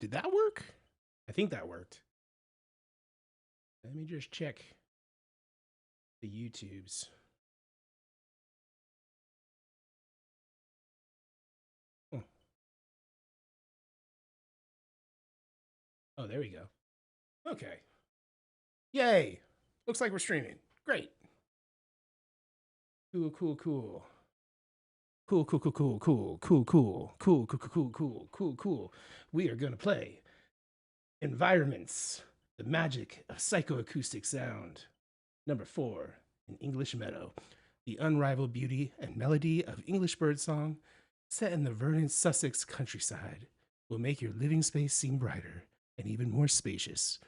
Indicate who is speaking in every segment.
Speaker 1: Did that work? I think that worked. Let me just check the YouTubes. Oh, there we go. Okay. Yay. Looks like we're streaming. Great. Cool, cool, cool. Cool, cool, cool, cool, cool, cool, cool, cool, cool, cool, cool, cool, cool. We are going to play Environments, the magic of psychoacoustic sound. Number 4, an English meadow. The unrivaled beauty and melody of English birdsong, set in the verdant Sussex countryside, will make your living space seem brighter and even more spacious.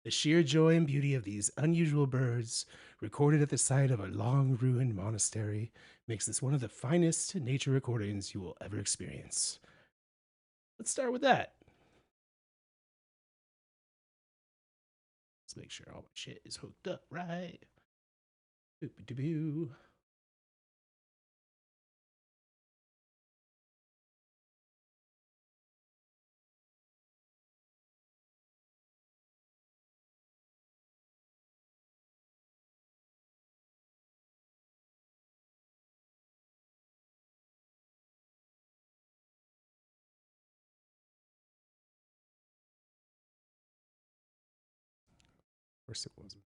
Speaker 1: The sheer joy and beauty of these unusual birds, recorded at the site of a long ruined monastery, makes this one of the finest nature recordings you will ever experience. Let's start with that. Let's make sure all my shit is hooked up right. Boop-a-doo-boo. Of course it wasn't.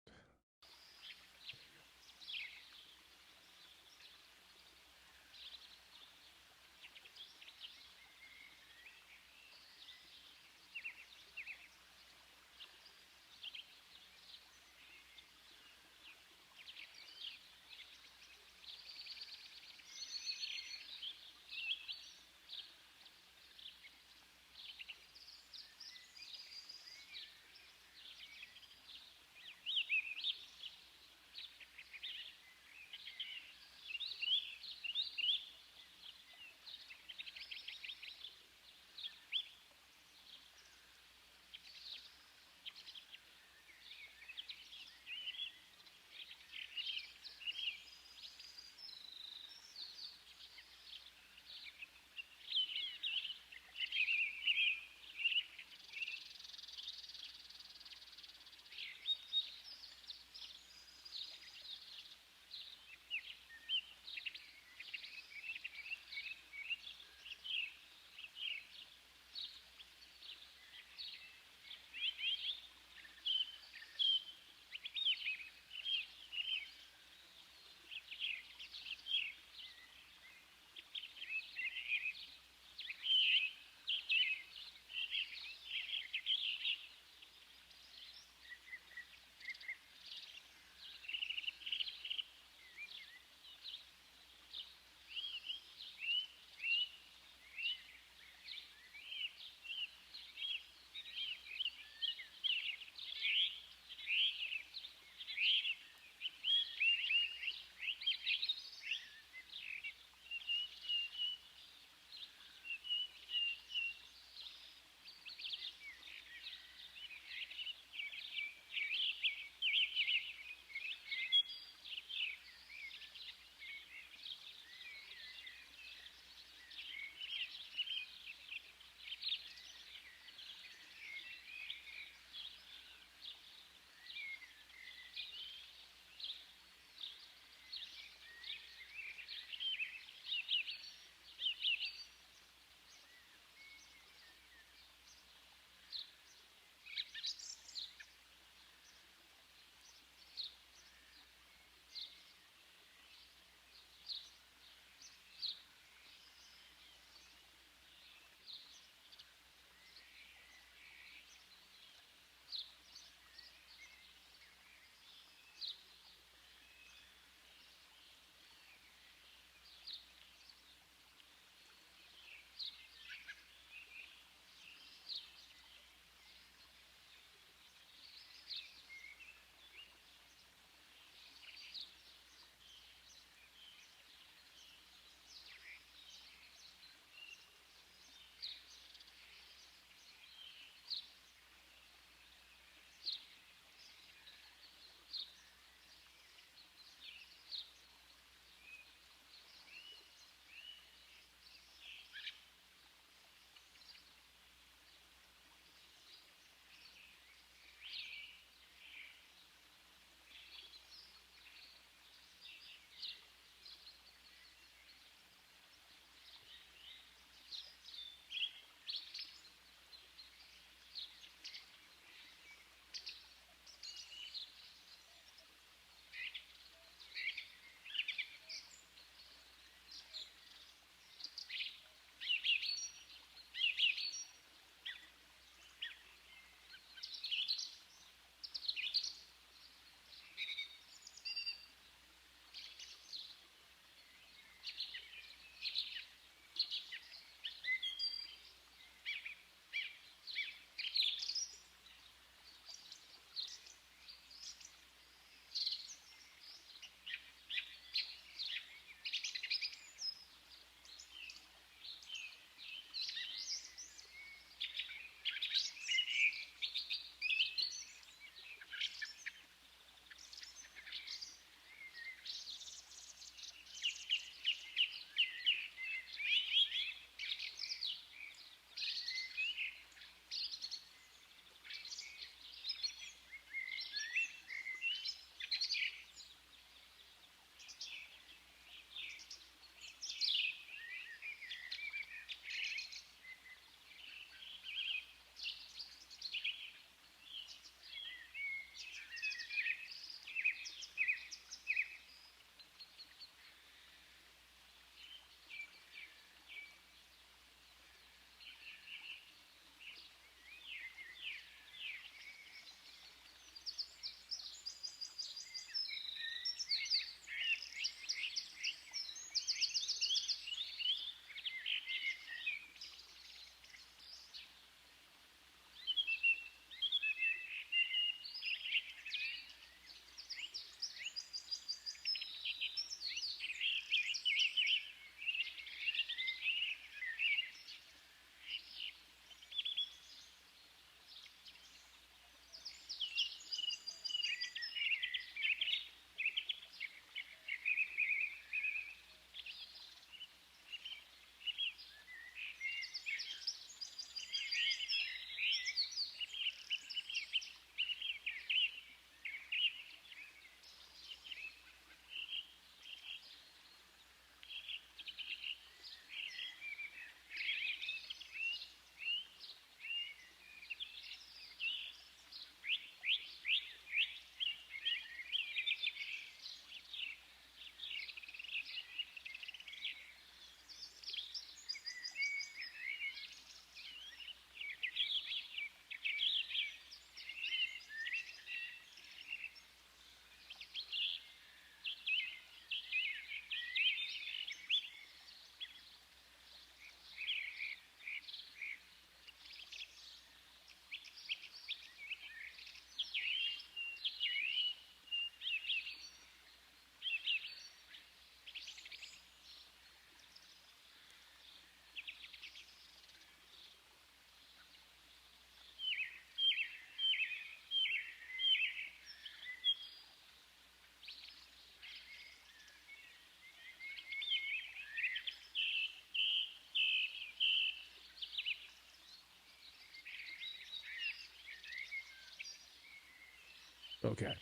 Speaker 1: Okay.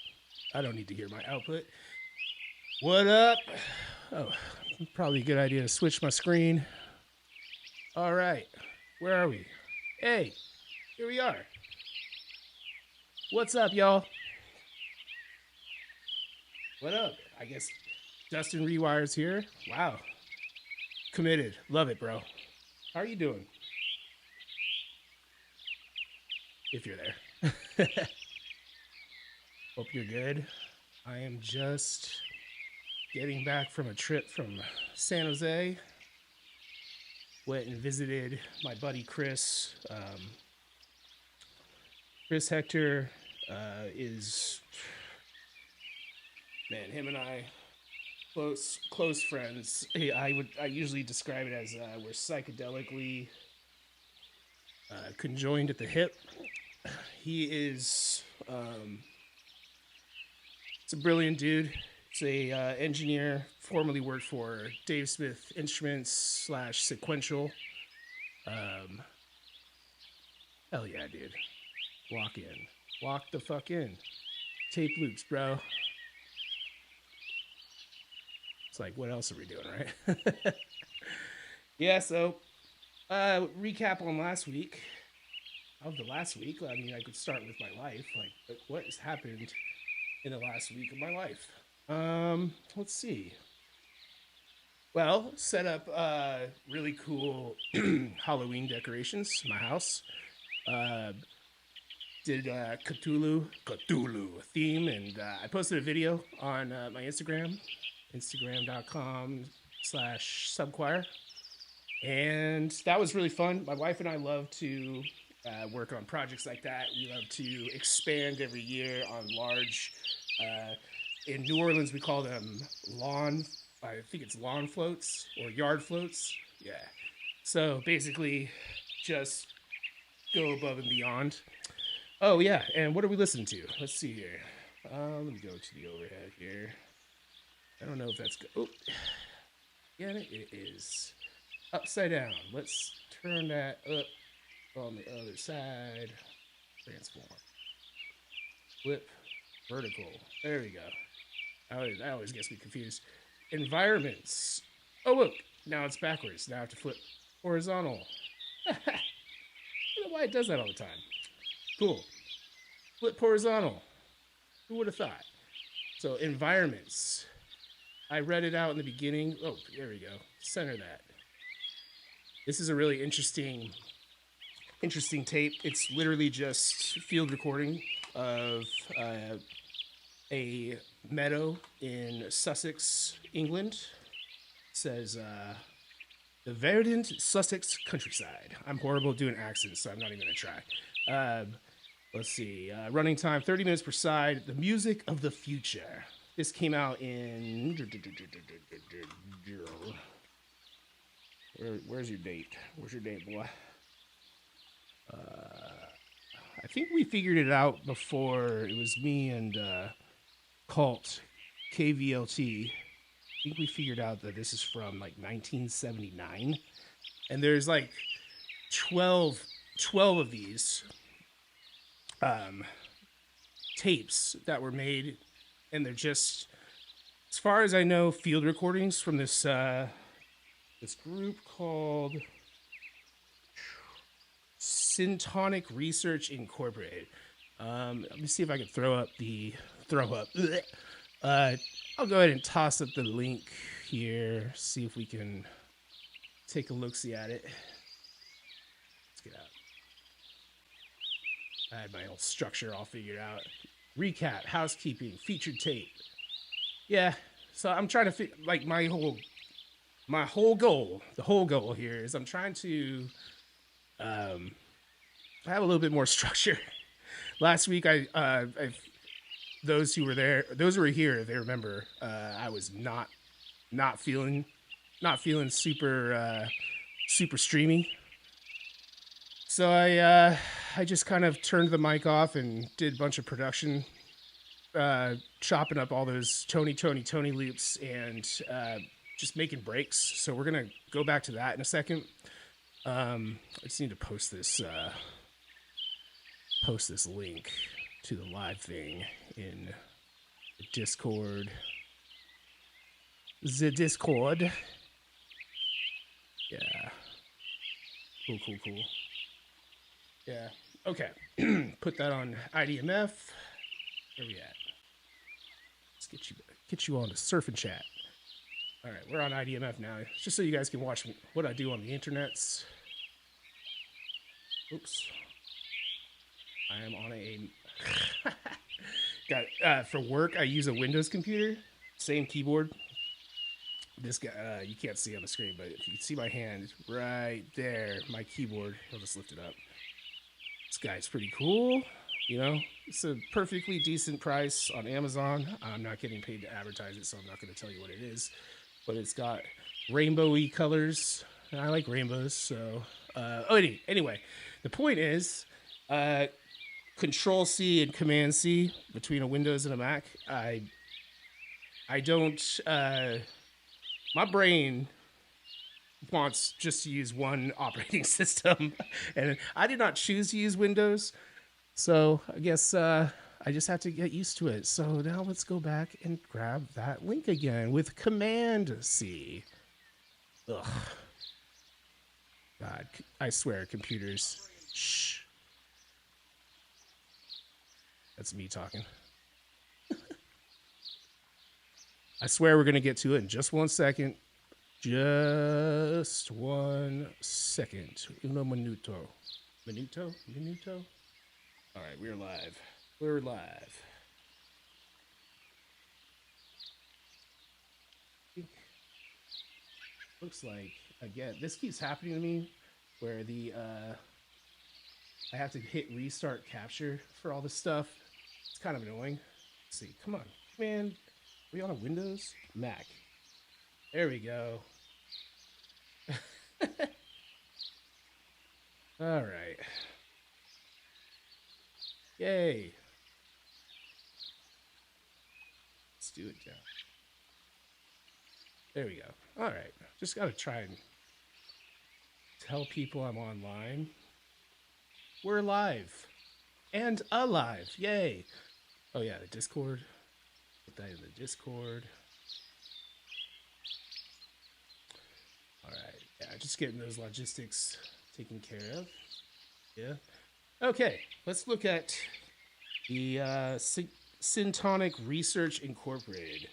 Speaker 1: I don't need to hear my output. What up? Oh, probably a good idea to switch my screen. All right. Where are we? Hey, here we are. What's up, y'all? What up? I guess Dustin Rewire's here. Wow. Committed. Love it, bro. How are you doing? If you're there. Hope you're good. I am just getting back from a trip from San Jose. Went and visited my buddy Chris. Chris Hector is, man, him and I, close friends. I usually describe it as we're psychedelically conjoined at the hip. He is, it's a brilliant dude. It's a engineer, formerly worked for Dave Smith Instruments / Sequential. Hell yeah, dude. Walk in. Walk the fuck in. Tape loops, bro. It's like, what else are we doing, right? Yeah, so recap on last week. Of the last week, I mean, I could start with my life. Like, what has happened in the last week of my life? Let's see. Well, set up really cool Halloween decorations in my house. Did Cthulhu theme, and I posted a video on my Instagram, instagram.com/SUBQUIRE, and that was really fun. My wife and I love to work on projects like that. We love to expand every year on large. In New Orleans, we call them I think it's lawn floats or yard floats. Yeah. So basically, just go above and beyond. Oh, yeah. And what are we listening to? Let's see here. Let me go to the overhead here. I don't know if that's good. Oh, yeah, it is upside down. Let's turn that up on the other side. Transform. Flip. Vertical. There we go. That always gets me confused. Environments. Oh, look. Now it's backwards. Now I have to flip horizontal. I don't know why it does that all the time. Cool. Flip horizontal. Who would have thought? So, environments. I read it out in the beginning. Oh, there we go. Center that. This is a really interesting tape. It's literally just field recording of a meadow in Sussex, England. It says, the verdant Sussex countryside. I'm horrible at doing accents, so I'm not even going to try. Let's see. Running time, 30 minutes per side. The music of the future. This came out in... Where's your date? Where's your date, boy? I think we figured it out before. It was me and Cult, KVLT. I think we figured out that this is from like 1979. And there's like 12 of these tapes that were made. And they're just, as far as I know, field recordings from this group called Syntonic Research Incorporated. Let me see if I can throw up. I'll go ahead and toss up the link here. See if we can take a look-see at it. Let's get out. I had my whole structure all figured out. Recap, housekeeping, featured tape. Yeah, so I'm trying to like my whole goal. The whole goal here is I'm trying to have a little bit more structure. Last week, those who were here, they remember I was not feeling super streamy. So I just kind of turned the mic off and did a bunch of production, chopping up all those Tony loops and just making breaks. So we're gonna go back to that in a second. I just need to post this link to the live thing in the Discord. The Discord. Yeah. Cool, cool, cool. Yeah. Okay. Put that on IDMF. Where we at? Let's get you on the surf and chat. All right, we're on IDMF now. Just so you guys can watch what I do on the internets. Oops. I am on a got for work. I use a Windows computer, same keyboard. This guy, you can't see on the screen, but if you can see my hand right there, my keyboard. I'll just lift it up. This guy's pretty cool. You know, it's a perfectly decent price on Amazon. I'm not getting paid to advertise it, so I'm not going to tell you what it is. But it's got rainbowy colors. And I like rainbows, so anyway, the point is, Control C and Command C between a Windows and a Mac. I don't. My brain wants just to use one operating system, and I did not choose to use Windows, so I guess I just have to get used to it. So now let's go back and grab that link again with Command C. Ugh. God, I swear, computers. Shh. That's me talking. I swear we're going to get to it in just 1 second. Just 1 second. Uno minuto. Minuto? Minuto? All right, we're live. We're live. Looks like, again, this keeps happening to me where the I have to hit restart capture for all this stuff. It's kind of annoying. Let's see, come on, man. Are we on a Windows? Mac. There we go. All right. Yay. Let's do it now. There we go. All right. Just got to try and tell people I'm online. We're live. And alive. Yay. Oh, yeah, the Discord. Put that in the Discord. All right. Yeah, just getting those logistics taken care of. Yeah. Okay. Let's look at the Syntonic Research Incorporated.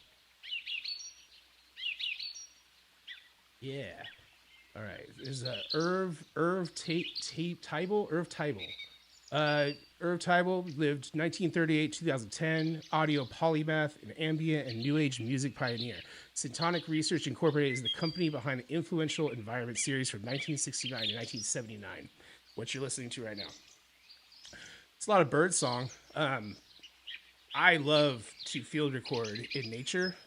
Speaker 1: Yeah. All right. There's a Irv Tybel. Irv Tybel lived 1938 2010, audio polymath, an ambient and new age music pioneer. Syntonic Research Incorporated is the company behind the influential Environment series from 1969 to 1979. What you're listening to right now. It's a lot of Birdsong. I love to field record in nature.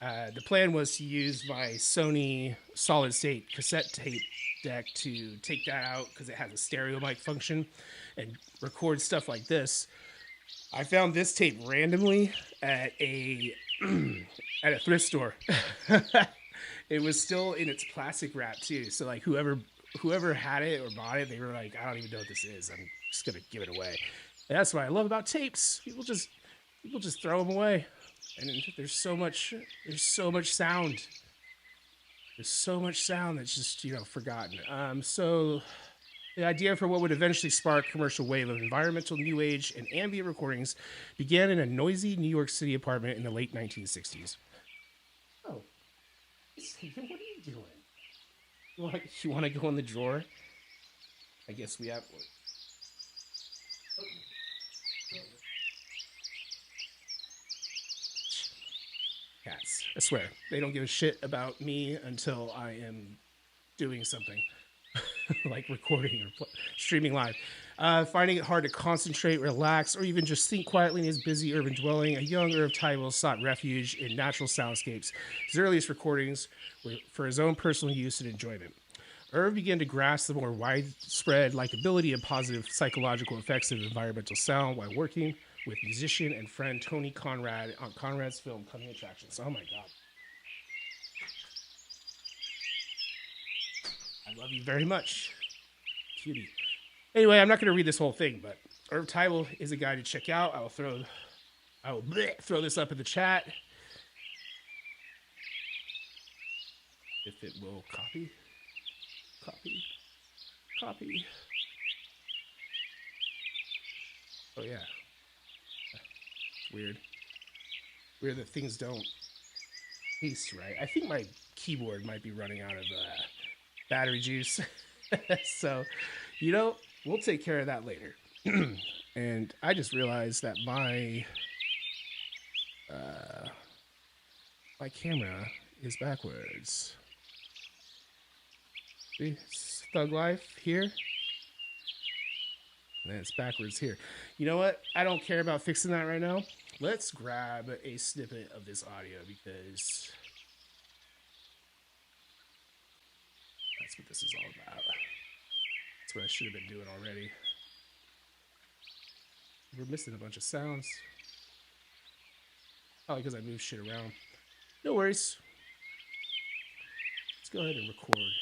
Speaker 1: The plan was to use my Sony solid state cassette tape deck to take that out because it has a stereo mic function and record stuff like this. I found this tape randomly at a at a thrift store. It was still in its plastic wrap too. So like whoever had it or bought it, they were like, I don't even know what this is. I'm just gonna give it away. And that's what I love about tapes. People just throw them away. And there's so much sound. There's so much sound that's just, forgotten. So the idea for what would eventually spark a commercial wave of environmental new age and ambient recordings began in a noisy New York City apartment in the late 1960s. Oh, Stephen, what are you doing? You want to go in the drawer? I guess we have one. Cats. I swear. They don't give a shit about me until I am doing something like recording or streaming live. Finding it hard to concentrate, relax, or even just think quietly in his busy urban dwelling, a young Irv Tybel sought refuge in natural soundscapes. His earliest recordings were for his own personal use and enjoyment. Irv began to grasp the more widespread likability and positive psychological effects of environmental sound while working with musician and friend Tony Conrad on Conrad's film Coming Attractions. Oh my God. I love you very much. Cutie. Anyway, I'm not going to read this whole thing, but Title is a guide to check out. I will throw this up in the chat if it will copy. Oh yeah, weird that things don't taste right. I think my keyboard might be running out of battery juice. So, you know, we'll take care of that later. And I just realized that my camera is backwards. See, it's Thug Life here, and then it's backwards here. You know what? I don't care about fixing that right now. Let's grab a snippet of this audio because that's what this is all about. That's what I should have been doing already. We're missing a bunch of sounds. Probably because I moved shit around. No worries. Let's go ahead and record.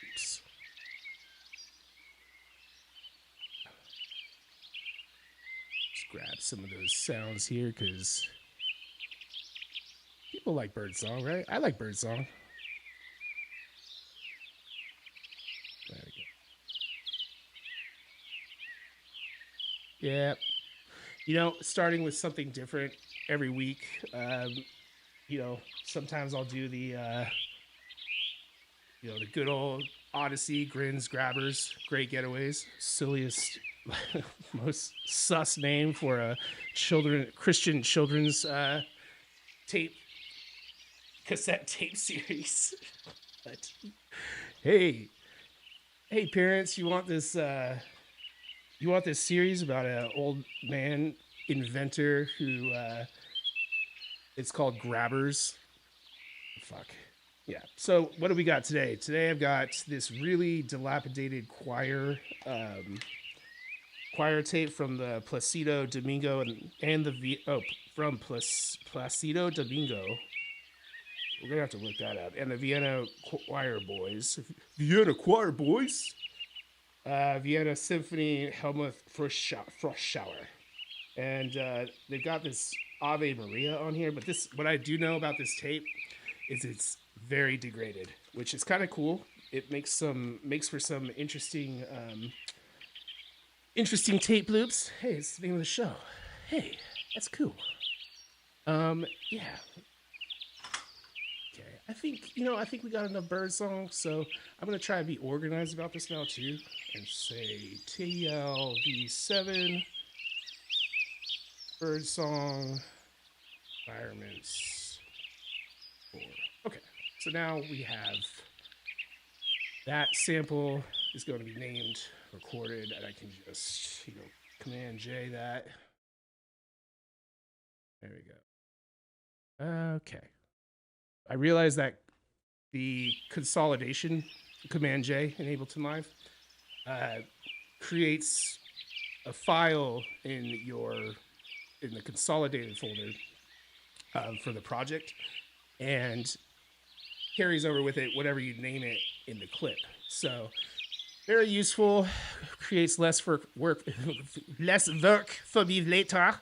Speaker 1: Oops. Just grab some of those sounds here because people like Birdsong, right? I like Birdsong. There we go. Yeah. You know, starting with something different every week. You know, sometimes I'll do the, the good old Odyssey, grins, grabbers, great getaways. Silliest, most sus name for a Christian children's cassette tape series. But hey, parents, you want this series about an old man inventor who it's called Grabbers. Fuck. Yeah. So what do we got today? Today I've got this really dilapidated choir tape from the Placido Domingo from Placido Domingo. We're gonna have to look that up. And the Vienna Choir Boys. Vienna Choir Boys? Vienna Symphony, Helmuth Froschauer. And they've got this Ave Maria on here, but what I do know about this tape is it's very degraded, which is kind of cool. It makes for some interesting tape loops. Hey, it's the name of the show. Hey, that's cool. Yeah. I think we got enough Birdsong, so I'm going to try and be organized about this now, too, and say TLV7, Birdsong, environments 4. Okay, so now we have that sample is going to be named, recorded, and I can just, Command J that. There we go. Okay. I realized that the consolidation, Command J in Ableton Live, creates a file in the consolidated folder for the project, and carries over with it whatever you name it in the clip. So very useful. Creates less work for me later.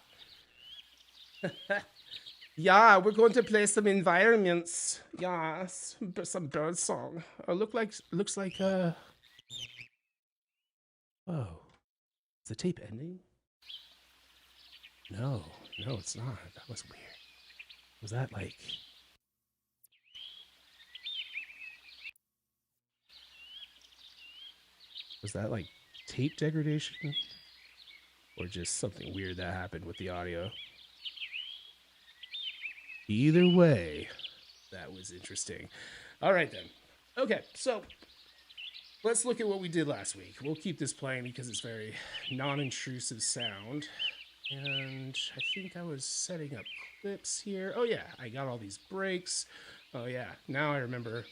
Speaker 1: Yeah, we're going to play some environments. Yeah, some Birdsong. Looks like whoa. Is the tape ending? No, it's not. That was weird. Was that like? Was that like tape degradation? Or just something weird that happened with the audio? Either way, that was interesting. All right, then. Okay, so let's look at what we did last week. We'll keep this playing because it's very non-intrusive sound. And I think I was setting up clips here. Oh, yeah, I got all these breaks. Oh, yeah, now I remember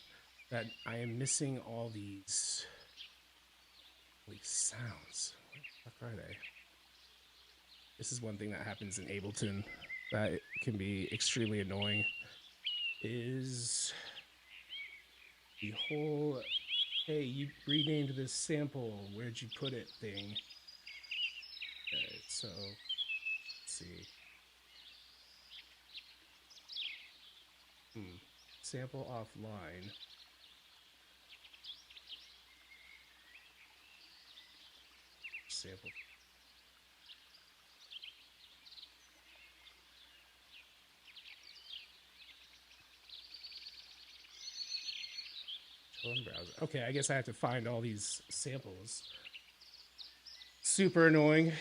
Speaker 1: that I am missing all these sounds. What the fuck are they? This is one thing that happens in Ableton that can be extremely annoying, is the whole Hey, you renamed this sample. Where'd you put it thing? Okay, so let's see. Sample offline. Sample. Browser. Okay, I guess I have to find all these samples. Super annoying.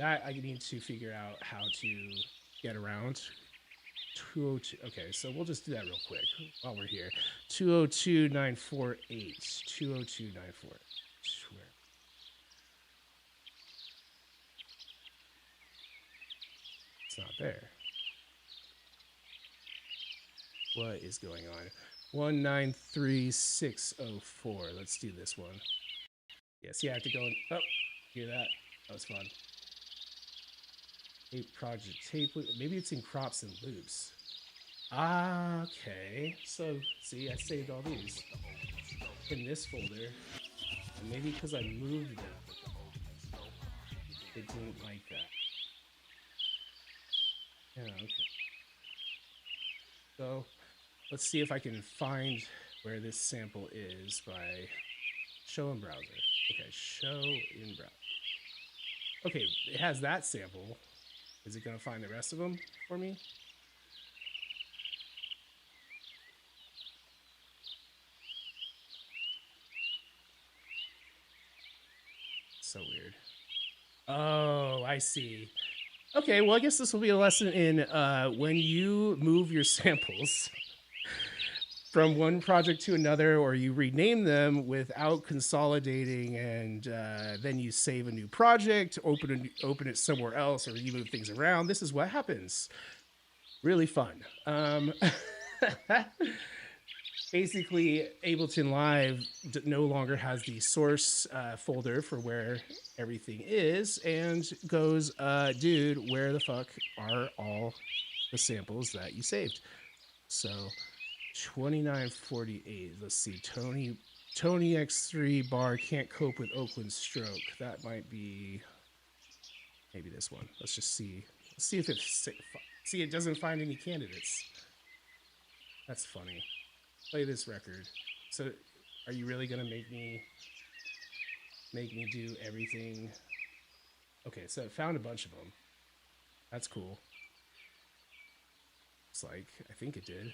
Speaker 1: I need to figure out how to get around. 202. Okay, so we'll just do that real quick while we're here. 202.948. 202.948. Where? It's not there. What is going on? 193604. Let's do this one. Yes, yeah, I have to go and hear that. That was fun. Tape project tape. Maybe it's in crops and loops. Okay. So see, I saved all these in this folder. And maybe because I moved them, it didn't like that. Yeah, okay. So let's see if I can find where this sample is by show in browser. Okay, show in browser. Okay, it has that sample. Is it going to find the rest of them for me? So weird. Oh, I see. Okay, well, I guess this will be a lesson in when you move your samples from one project to another, or you rename them without consolidating, and then you save a new project, open it somewhere else, or you move things around. This is what happens. Really fun. Basically, Ableton Live no longer has the source folder for where everything is, and goes, dude, where the fuck are all the samples that you saved? So 2948. Let's see. Tony X3 bar can't cope with Oakland stroke. That might be maybe this one. Let's just see. Let's see if it's see. It doesn't find any candidates. That's funny. Play this record. So, are you really gonna make me do everything? Okay, so it found a bunch of them. That's cool. It's like I think it did.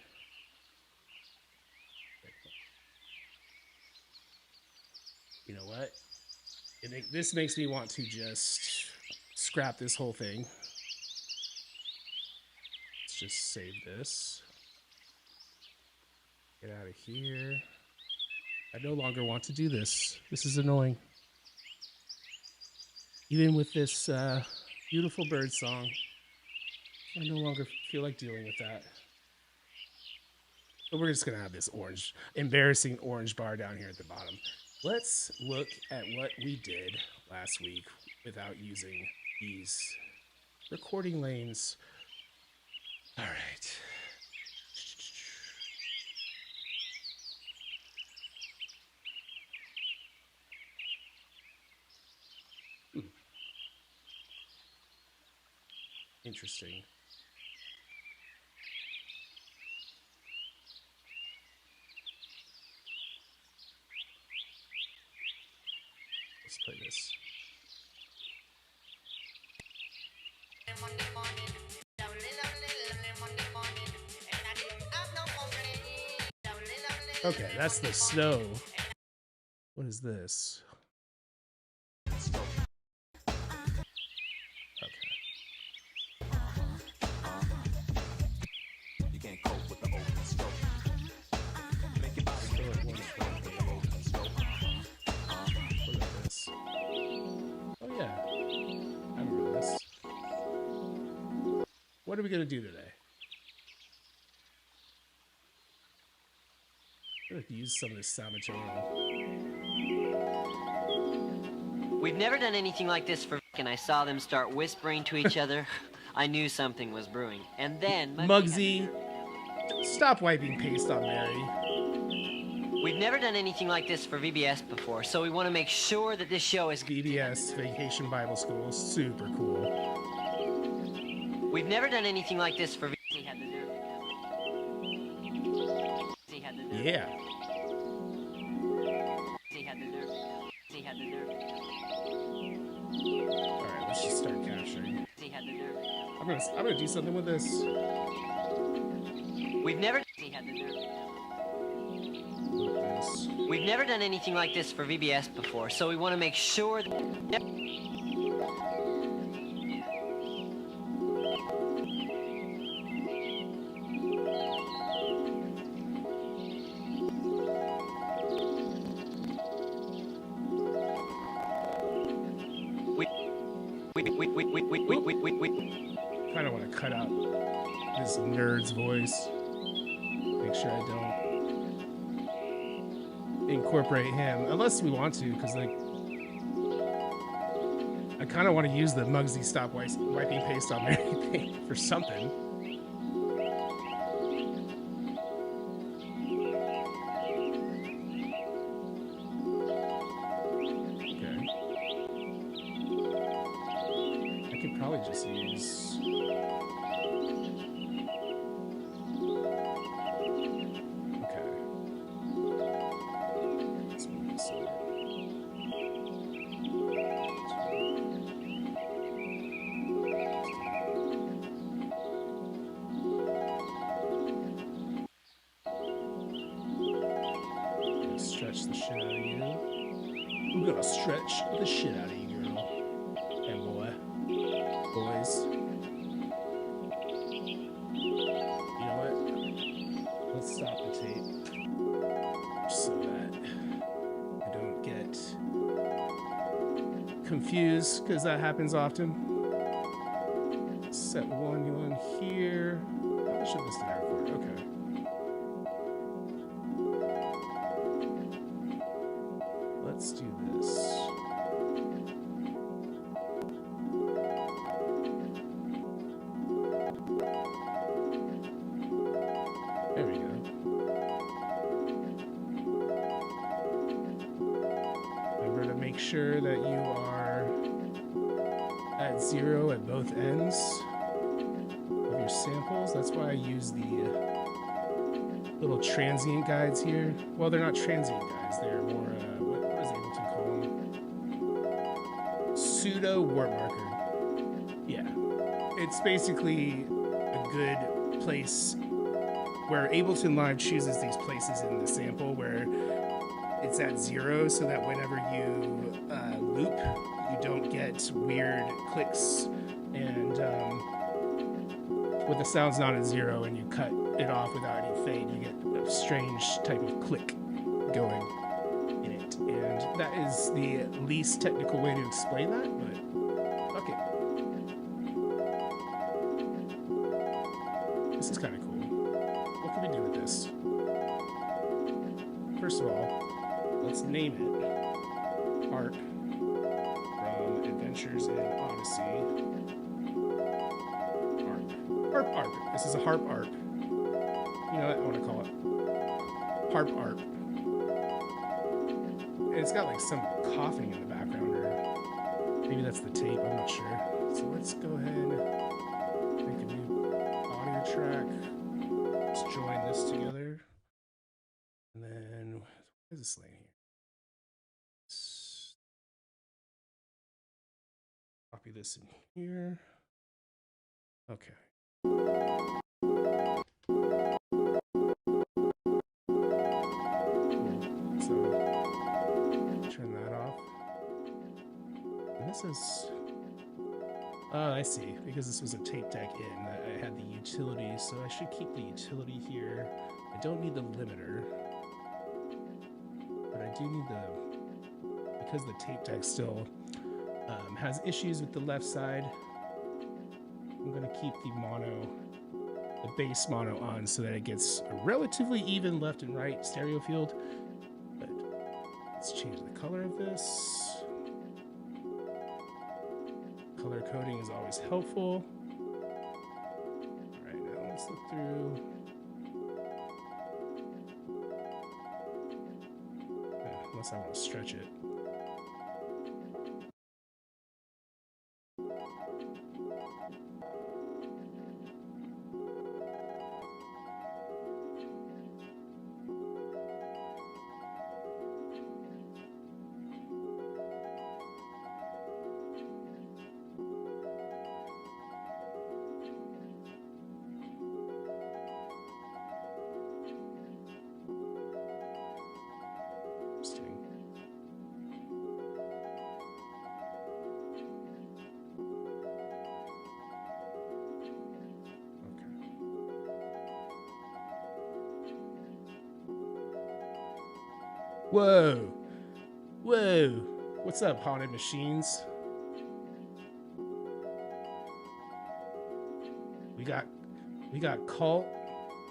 Speaker 1: You know what? This makes me want to just scrap this whole thing. Let's just save this. Get out of here. I no longer want to do this. This is annoying. Even with this beautiful bird song, I no longer feel like dealing with that. But we're just going to have this embarrassing orange bar down here at the bottom. Let's look at what we did last week without using these recording lanes. All right. Interesting. Let's play this. Okay, that's the snow. What is this? What are we going to do today? I'm going to use some of this sound material.
Speaker 2: We've never done anything like this for and I saw them start whispering to each other. I knew something was brewing. And then...
Speaker 1: Muggsy, stop wiping paste on Mary.
Speaker 2: We've never done anything like this for VBS before, so we want to make sure that this show is...
Speaker 1: VBS, Vacation Bible School, super cool.
Speaker 2: We've never done anything like this for...
Speaker 1: Yeah. Alright, let's just start capturing. I'm gonna do something with this.
Speaker 2: We've never done anything like this for VBS before, so we want to make sure that...
Speaker 1: Kind of want to cut out this nerd's voice. Make sure I don't incorporate him, unless we want to, because like I kind of want to use the Muggsy stop wiping paste on everything for something. Just use okay. Let's move this over. Stretch the shit out of you. We're gonna stretch the shit out of you, girl and boy. Boys. You know what? Let's stop the tape so that I don't get confused, because that happens often. Set one here. I should list that record. Okay. Let's do this. There we go. Remember to make sure that you are at 0 at both ends of your samples. That's why I use the little transient guides here. Well, they're not transient guides. They're more, what is Ableton call them? Pseudo warp marker. Yeah. It's basically a good place where Ableton Live chooses these places in the sample where it's at 0, so that whenever you loop, you don't get weird clicks, and when the sound's not at 0 and you cut it off without any fade, you get a strange type of click going in it. And that is the least technical way to explain that, but fuck it. This is kind of cool. What can we do with this? First of all, let's name it Harp from Adventures in Odyssey. Harp Arp. This is a Harp Arp. You know what? I want to call it Harp Arp. And it's got like some coughing in the background, or maybe that's the tape, I'm not sure. So let's go ahead and make a new audio track. Let's join this together. And then, what is this lane here? Copy this in here. Okay. So, turn that off. And this is... Oh, I see. Because this was a tape deck in, I had the utility, so I should keep the utility here. I don't need the limiter. But I do need the... Because the tape deck still has issues with the left side, I'm going to keep the bass mono on so that it gets a relatively even left and right stereo field. But let's change the color of this. Color coding is always helpful. All right, now let's look through. unless I want to stretch it. Whoa. Whoa. What's up, Haunted Machines? We got Cult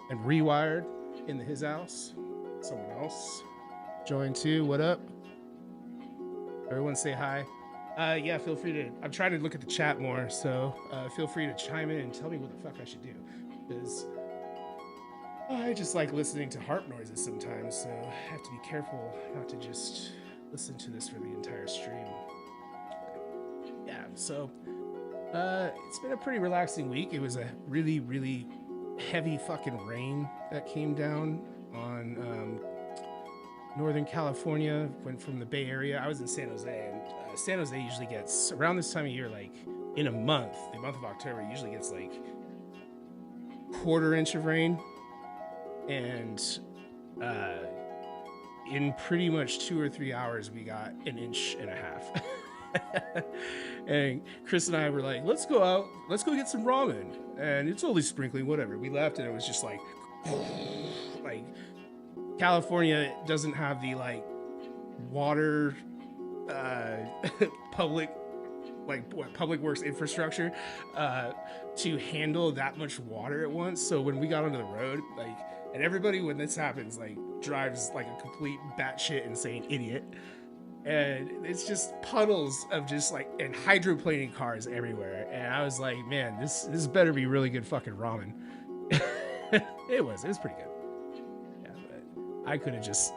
Speaker 1: and Rewired in his house. Someone else joined too. What up? Everyone say hi. Yeah, feel free to. I'm trying to look at the chat more, so feel free to chime in and tell me what the fuck I should do. Because I just like listening to harp noises sometimes, so I have to be careful not to just listen to this for the entire stream. Yeah, so it's been a pretty relaxing week. It was a really, really heavy fucking rain that came down on Northern California. Went from the Bay Area. I was in San Jose, and San Jose usually gets, around this time of year, like in a month, the month of October, usually gets like 1/4 inch of rain. And in pretty much 2 or 3 hours, we got 1.5 inches. And Chris and I were like, let's go out, let's go get some ramen. And it's only sprinkling, whatever. We left and it was just like California doesn't have the like water public works infrastructure to handle that much water at once. So when we got onto the road, like, and everybody when this happens like drives like a complete batshit insane idiot, and it's just puddles of just like, and hydroplaning cars everywhere. And I was like, man, this better be really good fucking ramen. It was pretty good. Yeah, but I could have just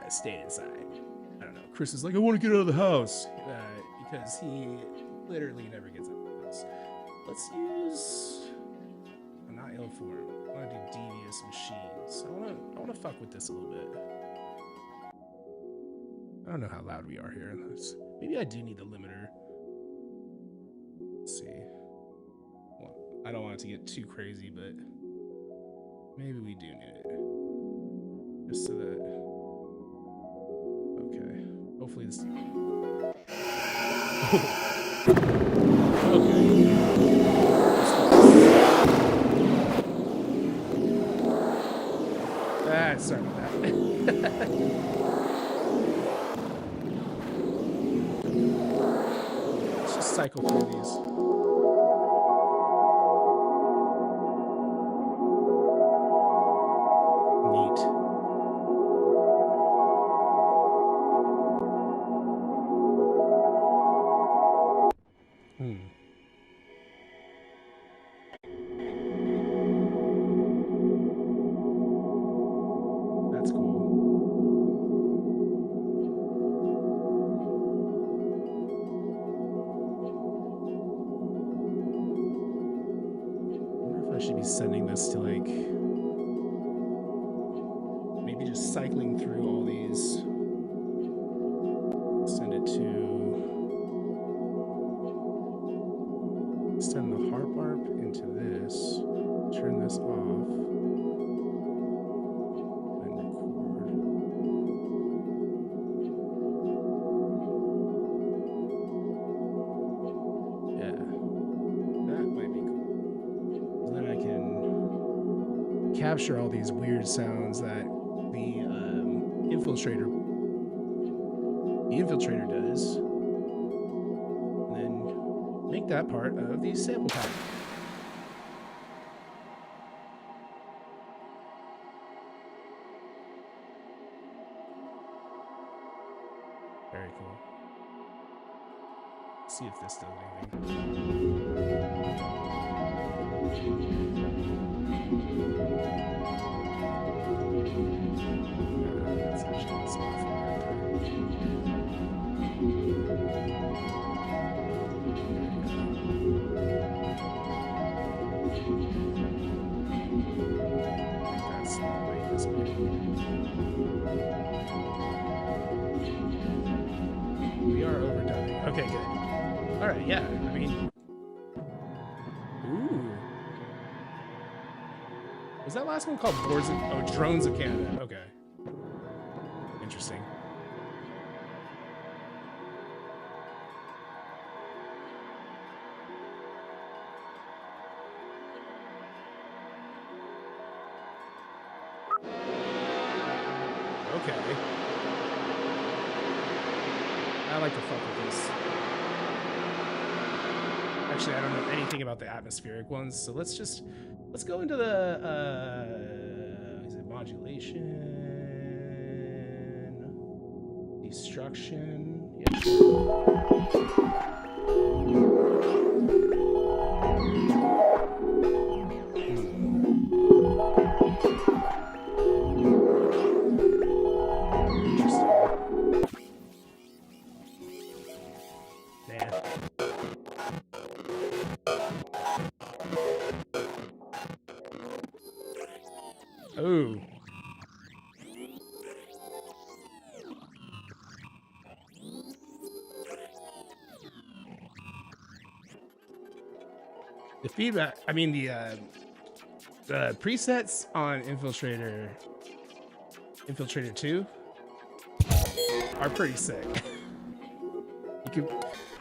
Speaker 1: stayed inside. I don't know. Chris is like, I want to get out of the house because he literally never gets out of the house. Let's use. I'm not ill for him. I want to do Devious Machines. I want to fuck with this a little bit. I don't know how loud we are here. Maybe I do need the limiter. Let's see. Well, I don't want it to get too crazy, but maybe we do need it. Just so that. Okay. Hopefully this. Okay. Sorry about that. Let's just cycle through these. Neat. That's cool. I wonder if I should be sending this to like, maybe just cycling through all these. Send it to, send the Harp Arp into this, turn this off. Capture all these weird sounds that the infiltrator does, and then make that part of the sample pack. Very cool. Let's see if this does anything. That's actually not so far. yeah, I mean, ooh. Was that last one called Drones of Canada? Okay. Interesting. Okay. I like to fuck with this. Actually, I don't know anything about the atmospheric ones, so let's go into the is it modulation, destruction? Yeah, sure. Oh. The feedback, I mean the presets on Infiltrator 2 are pretty sick. You can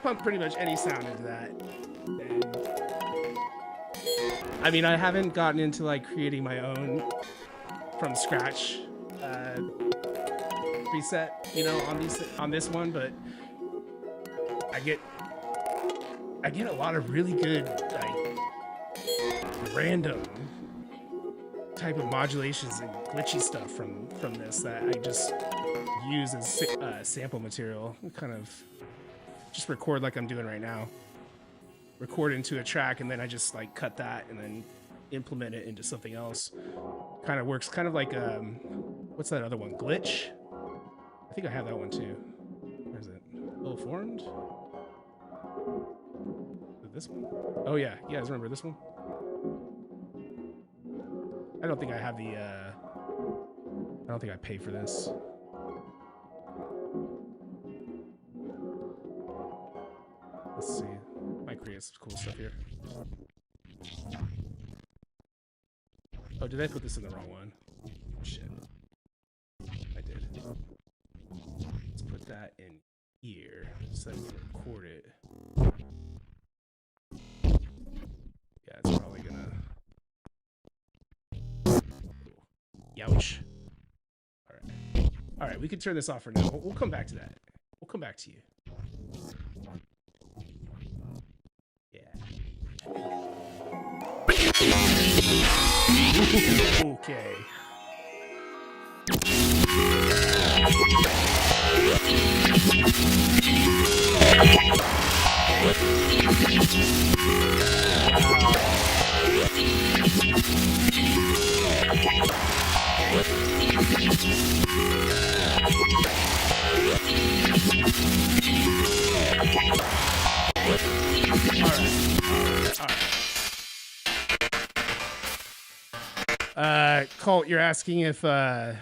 Speaker 1: pump pretty much any sound into that. And I mean, I haven't gotten into like creating my own from scratch preset, you know, on this one, but I get a lot of really good like random type of modulations and glitchy stuff from this that I just use as sample material. Kind of just record like I'm doing right now. Record into a track and then I just like cut that and then implement it into something else. Kind of works kind of like what's that other one? Glitch? I think I have that one too. Where is it? Ill Formed? Is it this one? Oh yeah, you guys remember this one? I don't think I have the I don't think I pay for this. Let's see. Might create some cool stuff here. Oh, did I put this in the wrong one? Shit. I did. Let's put that in here so that we can record it. Yeah, it's probably gonna... Youch. Alright. Alright, we can turn this off for now. We'll come back to that. We'll come back to you. Okay. Colt, you're asking if it's a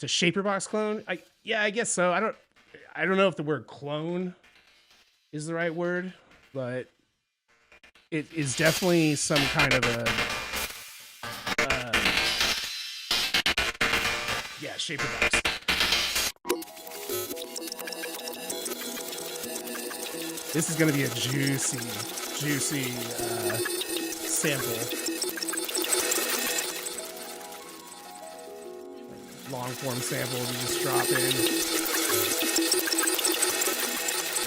Speaker 1: Shaperbox clone? Yeah, I guess so. I don't know if the word clone is the right word, but it is definitely some kind of a yeah, Shaperbox. This is going to be a juicy sample. Long form sample we just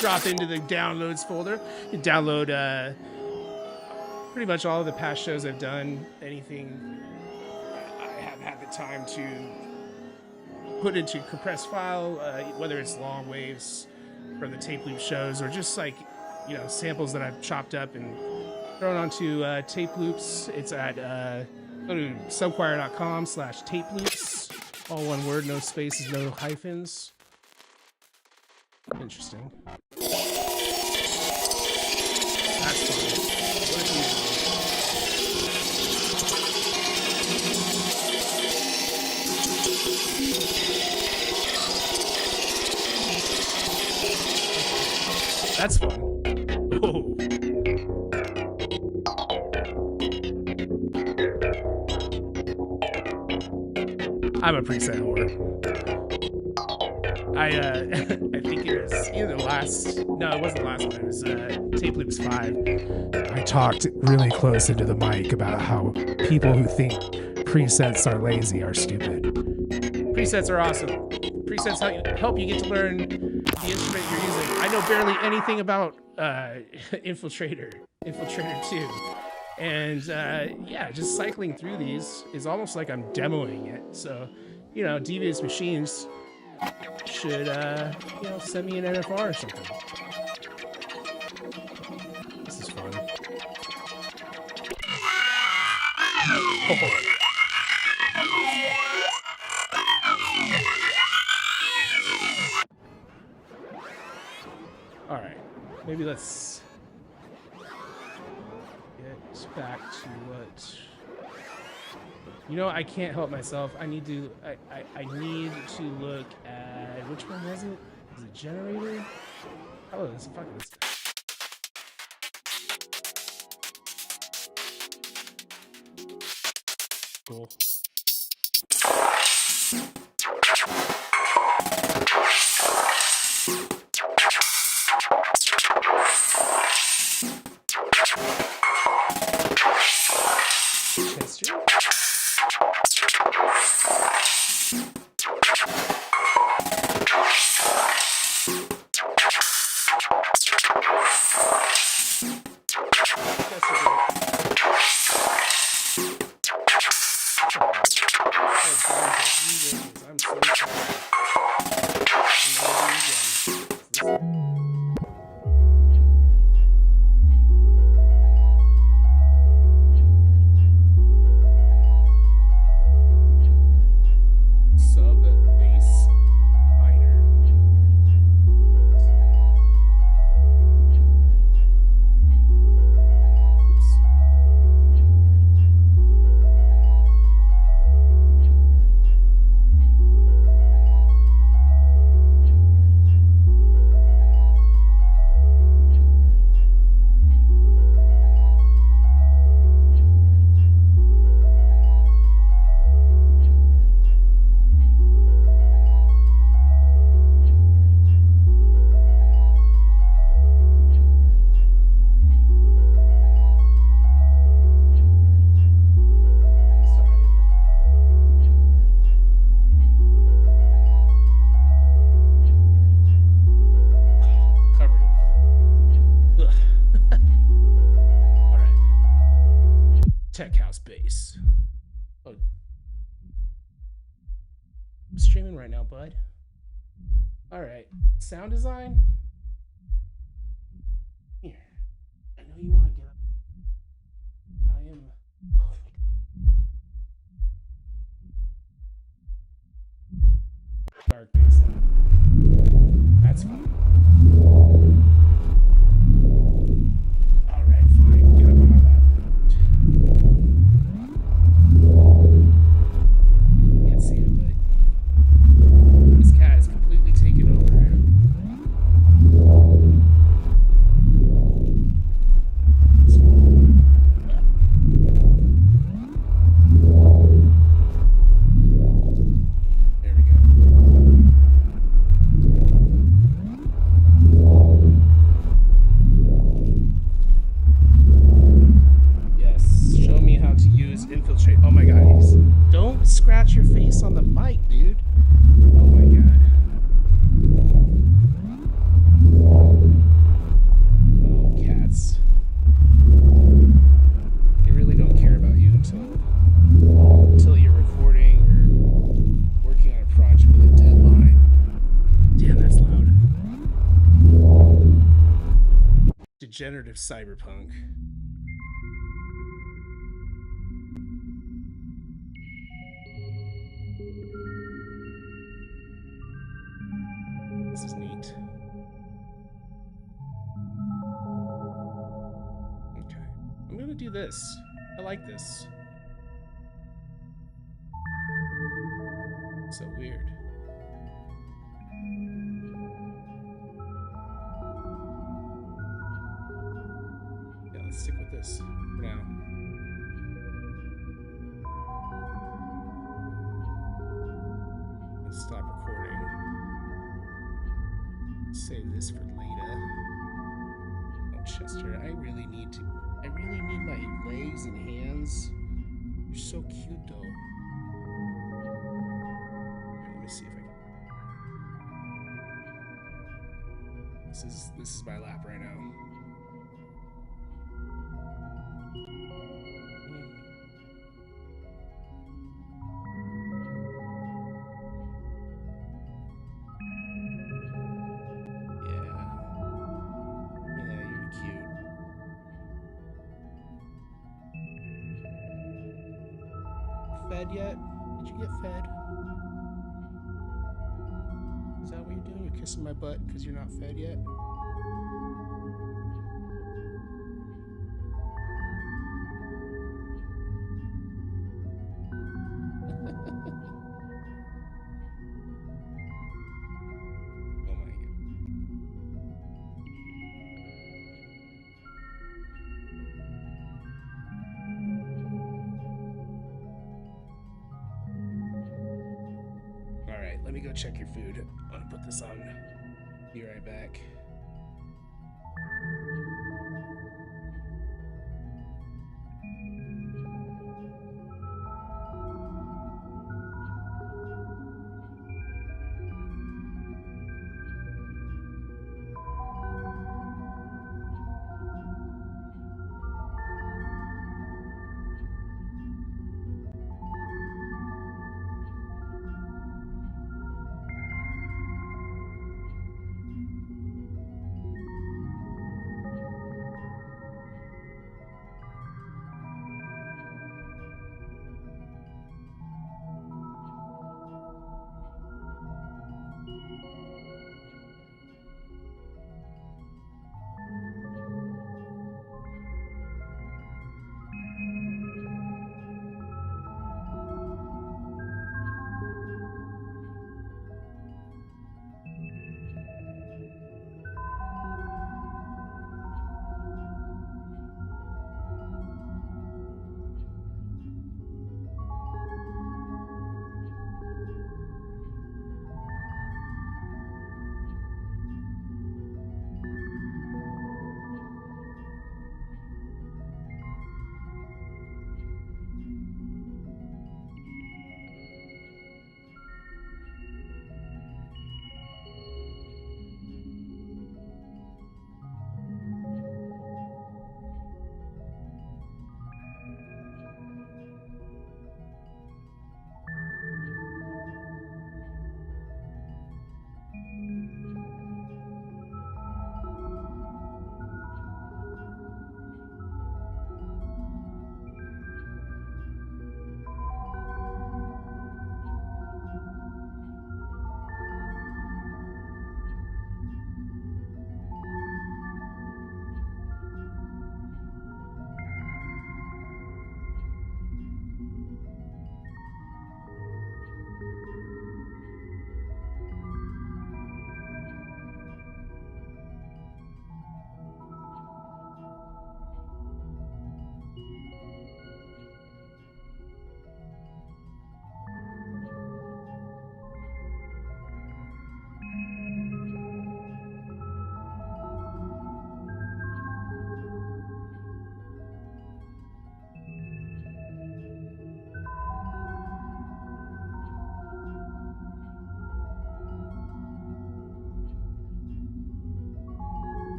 Speaker 1: drop into the downloads folder. You download pretty much all of the past shows I've done. Anything I have had the time to put into compressed file, whether it's long waves from the tape loop shows or just like, you know, samples that I've chopped up and thrown onto tape loops. It's at go to SUBQUIRE.com/tape loops. All one word, no spaces, no hyphens. Interesting. That's fun. What if you... That's fun. I'm a preset whore. I think it was either no, it wasn't the last one. It was Tape Loops 5. I talked really close into the mic about how people who think presets are lazy are stupid. Presets are awesome. Presets help you get to learn the instrument you're using. I know barely anything about Infiltrator 2. And yeah, just cycling through these is almost like I'm demoing it. So, you know, Devious Machines should, you know, send me an NFR or something. This is fun. Oh. All right, maybe let's get back to what. You know, I can't help myself. I need to look at which one was it? Was it Generator? Oh, this fuck this. Cool. Chester. I'm so sub bass minor. Oops. Tech house bass. Oh, I'm streaming right now, bud. All right, sound design. Here, I know you want to get up. I am. Dark bass line. That's fine. All right, fine. Get up on my lap. Can't see it, but this cat is completely taken over. There we go. Yes, show me how to use Infiltrate. Oh my god, don't scratch your face on the mic, dude. Oh my god. Oh, cats. They really don't care about you until you're recording or working on a project with a deadline. Damn, that's loud. Degenerative cyberpunk. This is neat. Okay. I'm gonna do this. I like this. So weird. Yeah, let's stick with this for now. Let's stop recording. Save this for later. Oh, Chester, I really need my legs and hands. You're so cute, though. Here, let me see if I can. This is my lap right now. Fed yet? Did you get fed? Is that what you're doing? You're kissing my butt because you're not fed yet? Oh my God. All right, let me go check your food. I'm gonna put this on. Be right back.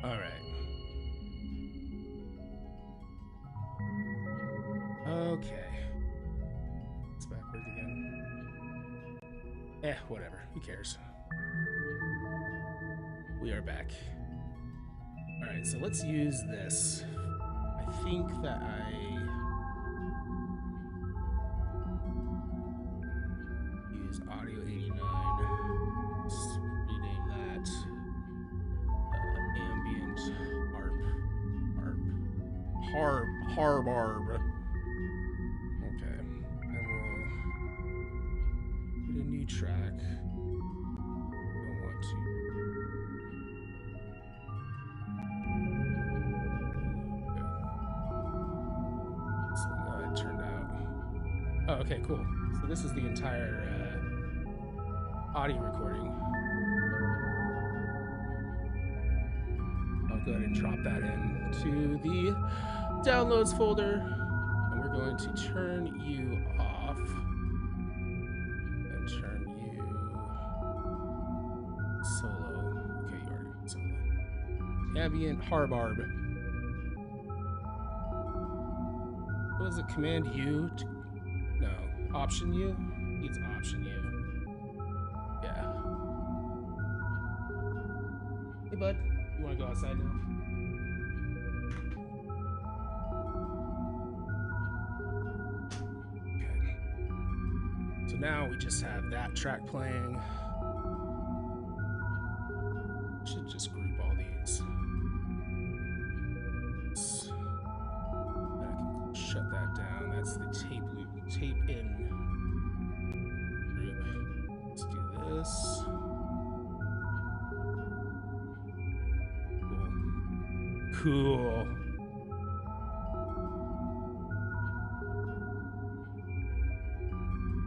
Speaker 1: All right. Okay. It's backwards again. Whatever. Who cares? We are back. All right, so let's use this. I think that I use Audio 89. Let's rename that Ambient HarpArp. Okay, and we'll put a new track. Don't want to. It turned out. Oh, okay, cool. So this is the entire audio recording. I'll go ahead and drop that into the downloads folder, and we're going to turn you off and turn you solo. Okay, you already went solo. Ambient HarpArp. What is it? Command U? No. Option U? It's Option U. Yeah. Hey, bud. You want to go outside now? Okay. So now we just have that track playing. Should just group all these. I can shut that down. That's the tape in group. Let's do this. Cool.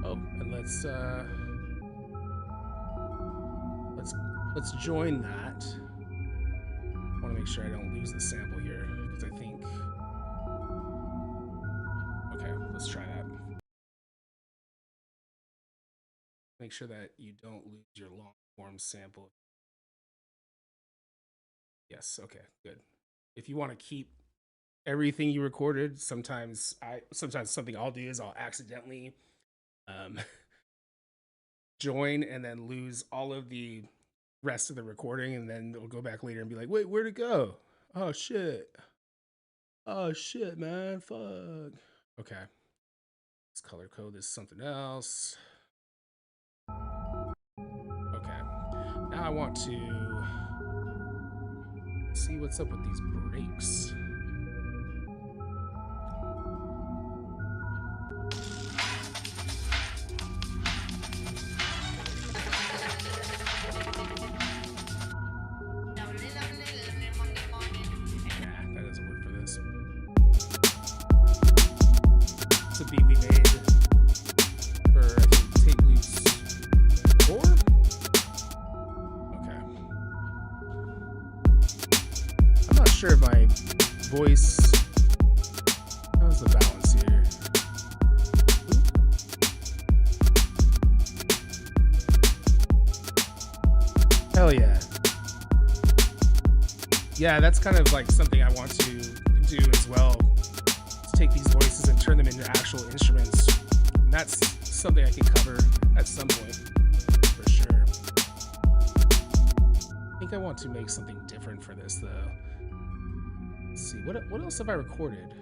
Speaker 1: Oh, and let's join that. I want to make sure I don't lose the sample here because I think. Okay, let's try that. Make sure that you don't lose your long form sample. Yes. Okay. Good. If you want to keep everything you recorded, sometimes something I'll do is I'll accidentally join and then lose all of the rest of the recording, and then it'll go back later and be like, wait, where'd it go? Oh shit, man, fuck. Okay, let's color code this something else. Okay, now I want to see what's up with these breaks. Beat we made for, I think, tape loops 4? Okay. I'm not sure if my voice. How's the balance here? Ooh. Hell yeah. Yeah, that's kind of like something I want to do as well. Take these voices and turn them into actual instruments. And that's something I can cover at some point, for sure. I think I want to make something different for this, though. Let's see, what else have I recorded?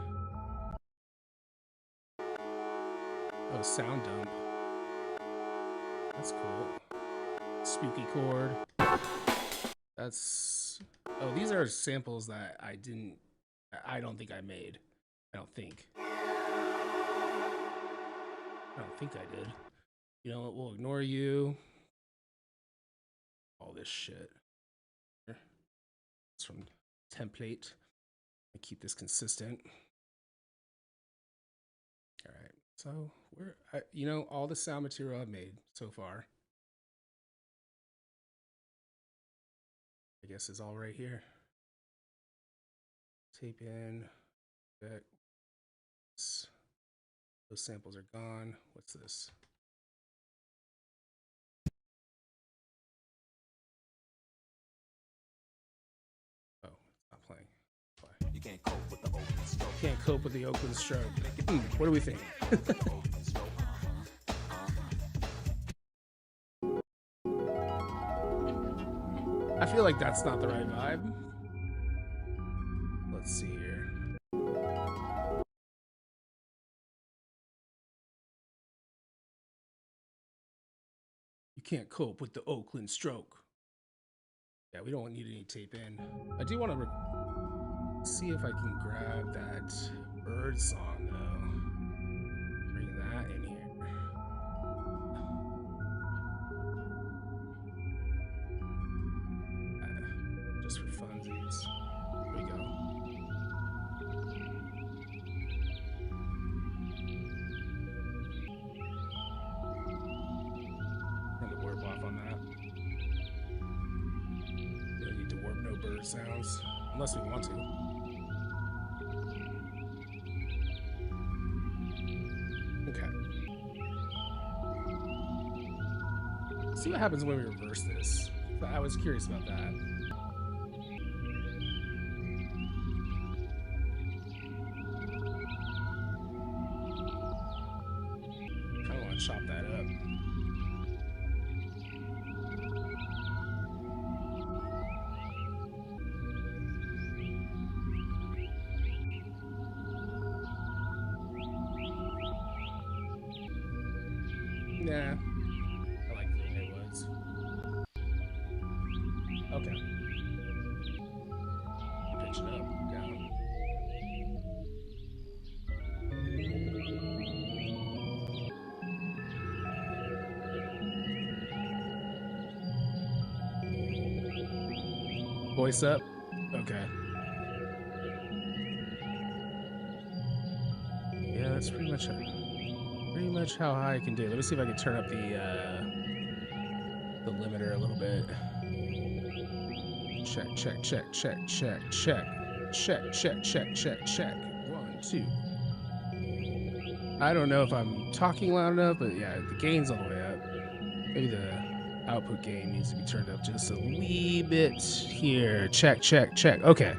Speaker 1: Oh, sound dump. That's cool. Spooky chord. That's... Oh, these are samples that I don't think I made. I don't think I did. You know what? We'll ignore you. All this shit. It's from template. I keep this consistent. All right. So all the sound material I've made so far, I guess, is all right here. Tape in. Back. Those samples are gone. What's this? Oh, Can't cope with the Oakland stroke. What do we think? I feel like that's not the right vibe. Let's see here. You can't cope with the Oakland stroke. Yeah, we don't need any tape in. I do want to see if I can grab that Birdsong though. Bring that in here. Just for funsies. Here we go. Turn the warp off on that. Don't need to warp no bird sounds. Unless we want to. Okay. See what happens when we reverse this. I was curious about that. Kind of want to chop that up. Nah, I like the way it was. Okay. Pitch it up, down. Voice up. Okay. Yeah, that's pretty much how high I can do. Let me see if I can turn up the limiter a little bit. Check, check, check, check, check, check, check, check, check, check, check. 1, 2. I don't know if I'm talking loud enough, but yeah, the gain's all the way up. Maybe the output gain needs to be turned up just a wee bit here. Check, check, check. Okay.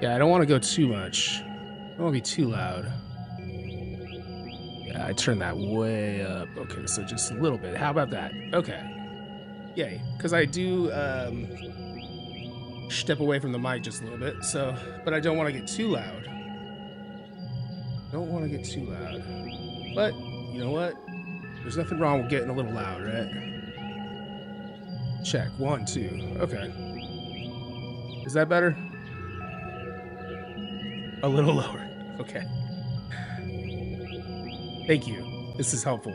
Speaker 1: Yeah, I don't want to go too much. I don't want to be too loud. I turned that way up. Okay, so just a little bit. How about that? Okay. Yay. Because I do step away from the mic just a little bit, so, but I don't want to get too loud. Don't want to get too loud. But, you know what? There's nothing wrong with getting a little loud, right? Check. 1, 2. Okay. Is that better? A little lower. Okay. Thank you. This is helpful.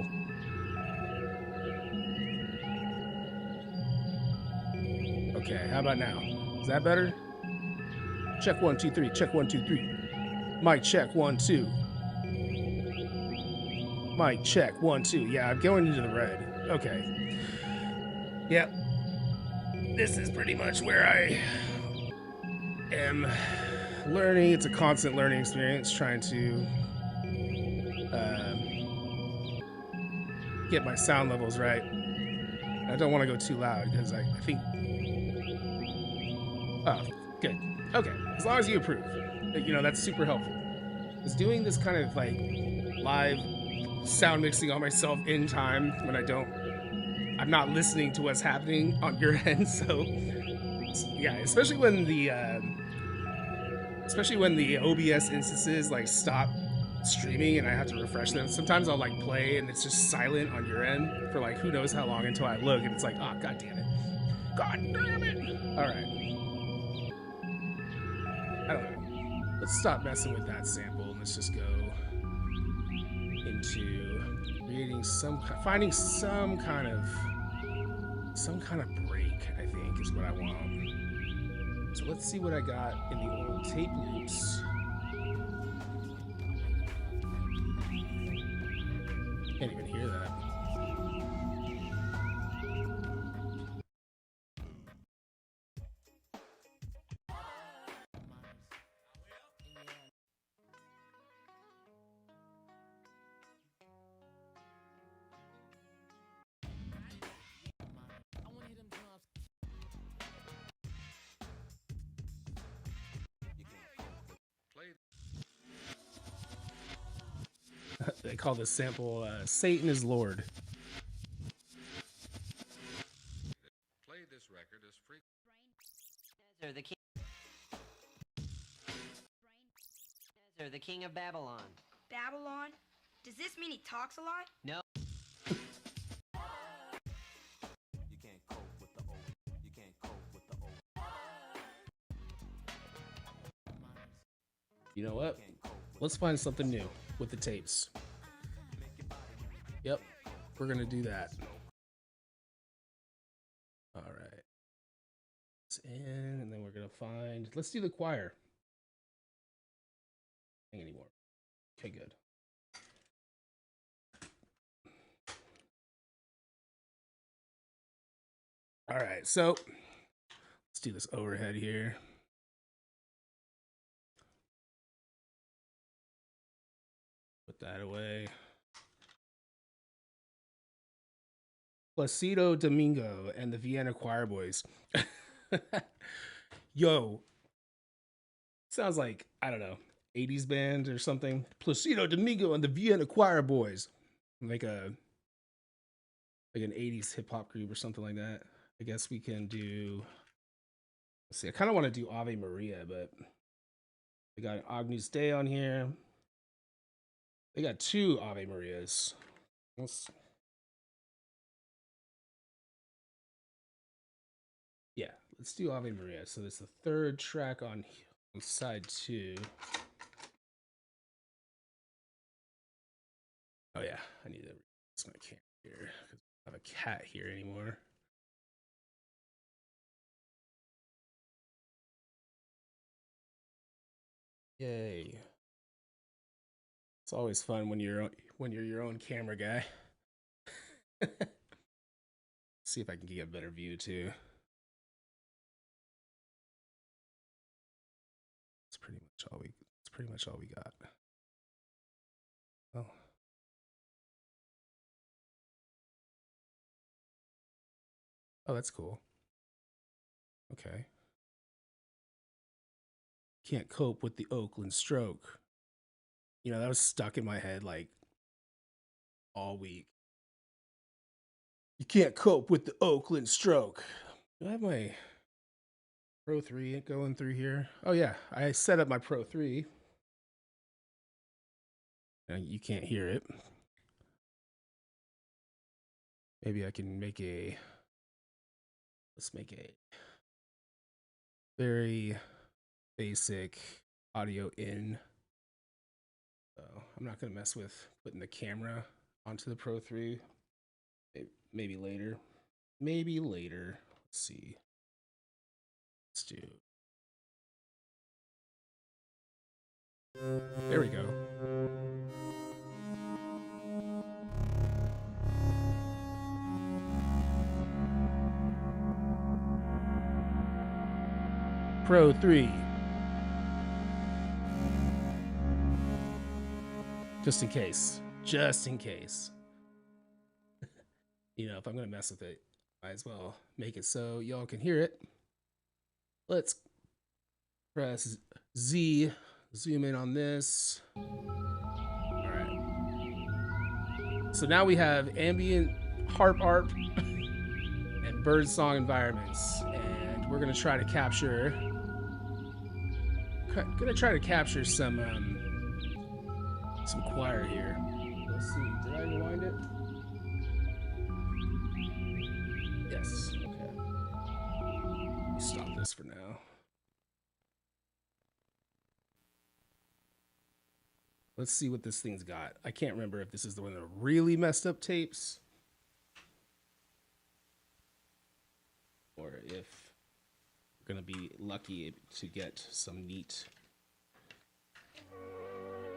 Speaker 1: Okay, how about now? Is that better? Check 1, 2, 3. Check 1, 2, 3. Mic check 1, 2. Mic check 1, 2. Yeah, I'm going into the red. Okay. Yep. This is pretty much where I am learning. It's a constant learning experience, trying to get my sound levels right. I don't want to go too loud because I think... Oh, good. Okay, as long as you approve. You know, that's super helpful. Because doing this kind of like live sound mixing on myself in time when I'm not listening to what's happening on your end. So yeah, especially when the OBS instances like stop streaming and I have to refresh them. Sometimes I'll like play and it's just silent on your end for like who knows how long until I look and it's like, oh, god damn it. God damn it. All right. I don't know. Let's stop messing with that sample and let's just go into finding some kind of break, I think is what I want. So let's see what I got in the old tape loops. Can't even hear that. They call this sample Satan is Lord.
Speaker 3: Play this record as frequently.
Speaker 2: The king of Babylon.
Speaker 4: Babylon? Does this mean he talks a lot?
Speaker 2: No.
Speaker 3: You can't cope with the old. You can't cope with the old.
Speaker 1: You know what? Let's find something new with the tapes. Yep, we're gonna do that. All right. It's in, and then we're gonna find. Let's do the choir. Anymore. Okay, good. All right, so let's do this overhead here. Put that away. Placido Domingo and the Vienna Choir Boys. Yo, sounds like, I don't know, 80s band or something. Placido Domingo and the Vienna Choir Boys. Like an 80s hip hop group or something like that. I guess we can do, let's see, I kind of want to do Ave Maria, but we got an Agnus Dei on here. They got two Ave Marias. Let's do Ave Maria. So this is the third track on side 2. Oh yeah, I need to release my camera here because I don't have a cat here anymore. Yay. It's always fun when you're your own camera guy. See if I can get a better view too. It's pretty much all we got. Oh. Oh, that's cool. Okay. Can't cope with the Oakland stroke. You know, that was stuck in my head like all week. You can't cope with the Oakland stroke. Do I have my Pro 3 going through here? Oh yeah, I set up my Pro 3. You can't hear it. Maybe I can make a, let's make a very basic audio in. So I'm not gonna mess with putting the camera onto the Pro 3. Maybe later. Maybe later. Let's see. Let's do. There we go. Pro 3. Just in case. Just in case. You know, if I'm going to mess with it, might as well make it so y'all can hear it. Let's press Z, zoom in on this. All right. So now we have ambient, Harp Arp, and Birdsong environments. And we're going to try to capture some choir here. Let's see. Did I rewind it? Yes. Okay. Let me stop this for now. Let's see what this thing's got. I can't remember if this is the one that really messed up tapes, or if we're gonna be lucky to get some neat.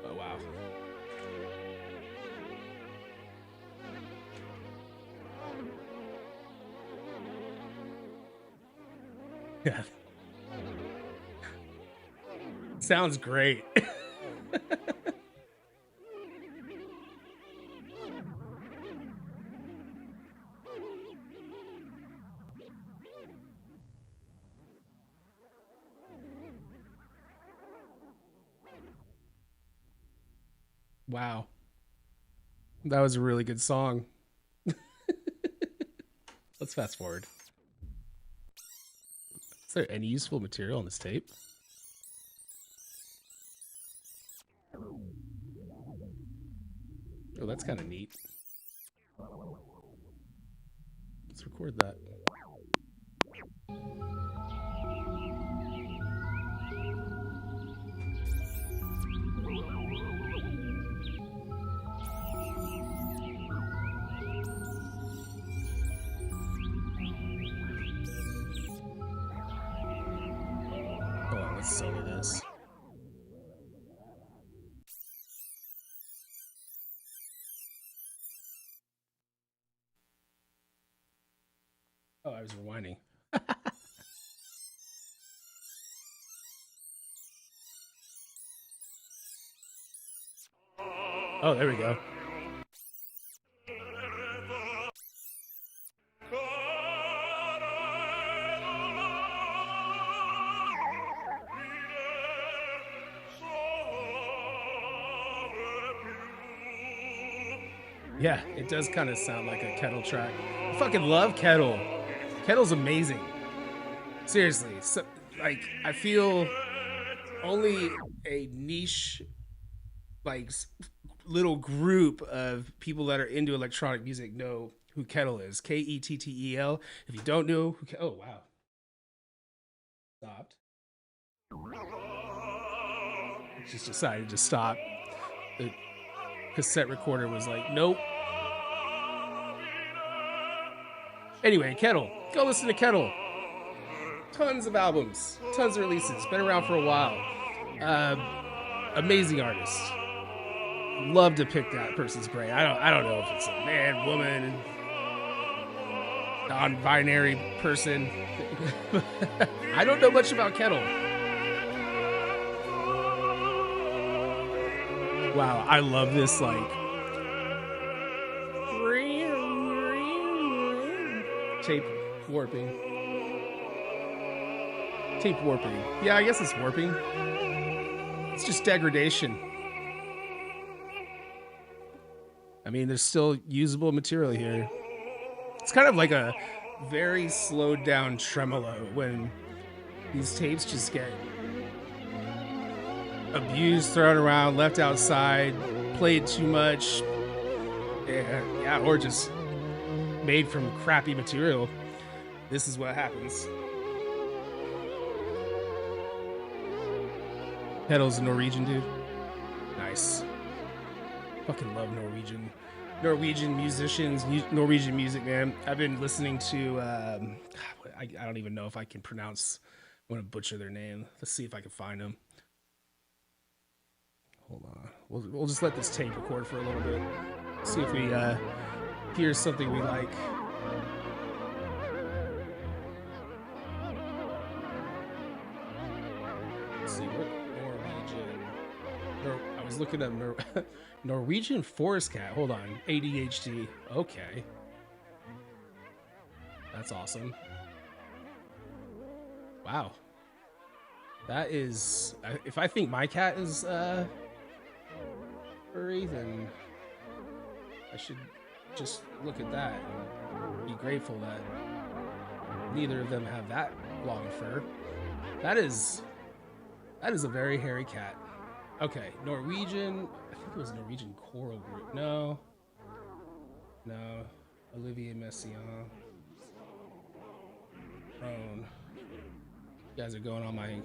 Speaker 1: Oh wow. Yeah. Sounds great. Wow. That was a really good song. Let's fast forward. Is there any useful material on this tape? Oh, that's kind of neat. Let's record that. Hold on, let's solo this. Oh, I was rewinding. Oh, there we go. Yeah, it does kind of sound like a Kettle track. I fucking love Kettle. Kettle's amazing. Seriously, so, like, I feel only a niche, like, little group of people that are into electronic music know who Kettle is. Kettel. If you don't know who, oh wow, stopped. It just decided to stop. The cassette recorder was like, nope. Anyway, Kettle. Go listen to Kettle. Tons of albums, tons of releases. Been around for a while. Amazing artist. Love to pick that person's brain. I don't know if it's a man, woman, non-binary person. I don't know much about Kettle. Wow, I love this, like, tape warping. Tape warping. Yeah, I guess it's warping. It's just degradation. I mean, there's still usable material here. It's kind of like a very slowed down tremolo when these tapes just get abused, thrown around, left outside, played too much, yeah, or just made from crappy material. This is what happens. Kettle's a Norwegian dude. Nice. Fucking love Norwegian musicians, Norwegian music, man. I've been listening to, I don't even know if I can pronounce, I'm going to butcher their name. Let's see if I can find them. Hold on. We'll just let this tape record for a little bit. See if we hear something we like. Let's see what Norwegian. I was looking at Norwegian forest cat. Hold on. ADHD. Okay. That's awesome. Wow. That is. If I think my cat is furry, then I should just look at that and be grateful that neither of them have that long fur. That is a very hairy cat. Okay, Norwegian. I think it was Norwegian choral group. No. Olivier Messiaen. Drone. You guys are going on my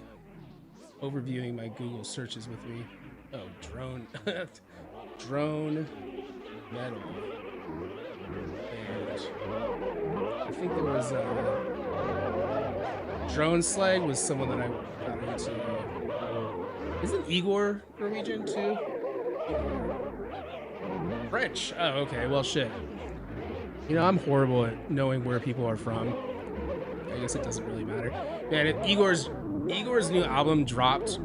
Speaker 1: overviewing my Google searches with me. Oh, drone. Drone metal. And I think there was Drone Slag was someone that I got into. Isn't Igor Norwegian too? French. Oh, okay. Well, shit. You know, I'm horrible at knowing where people are from. I guess it doesn't really matter. Man, Igor's new album dropped,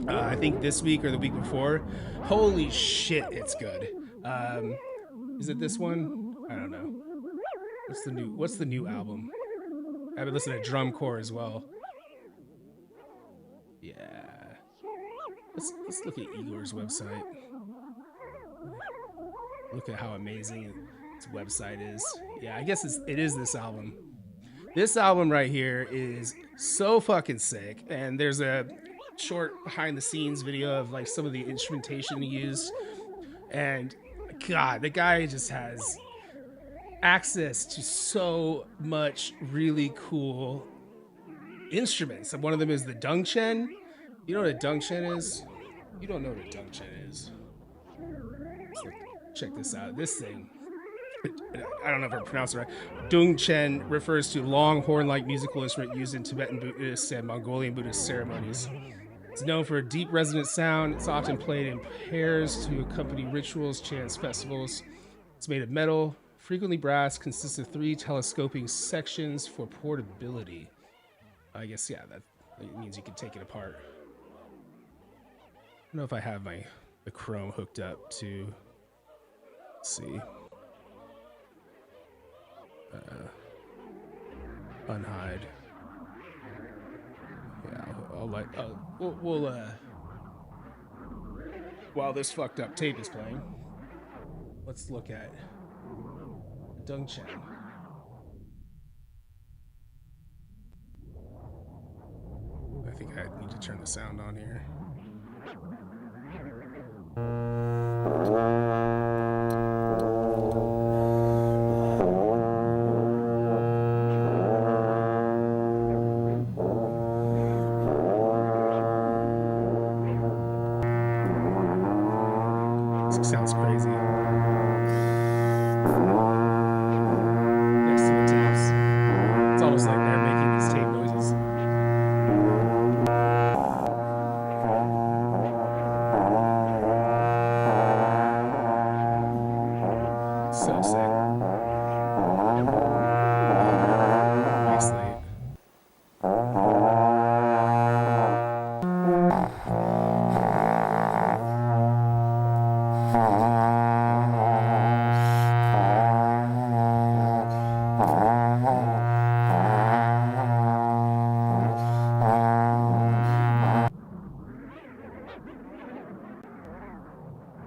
Speaker 1: I think this week or the week before. Holy shit, it's good. Is it this one? I don't know. What's the new album? I've been listening to Drumcore as well. Yeah. Let's look at Igor's website. Look at how amazing its website is. Yeah, I guess it is this album. This album right here is so fucking sick. And there's a short behind the scenes video of like some of the instrumentation he used. And God, the guy just has access to so much really cool instruments. And one of them is the Dungchen. You know what a Dungchen is? You don't know what a Dungchen is. So check this out. This thing, I don't know if I pronounced it right. Dungchen refers to long horn-like musical instrument used in Tibetan Buddhist and Mongolian Buddhist ceremonies. It's known for a deep resonant sound. It's often played in pairs to accompany rituals, chants, festivals. It's made of metal, frequently brass, consists of 3 telescoping sections for portability. I guess, yeah, that means you can take it apart. I don't know if I have the Chrome hooked up to, let's see. Unhide. Yeah, I'll like, we'll while this fucked up tape is playing, let's look at Dungchen. I think I need to turn the sound on here. This sounds crazy. Next to the tapes. It's almost like they're making these tape noises. So sick. Nice late.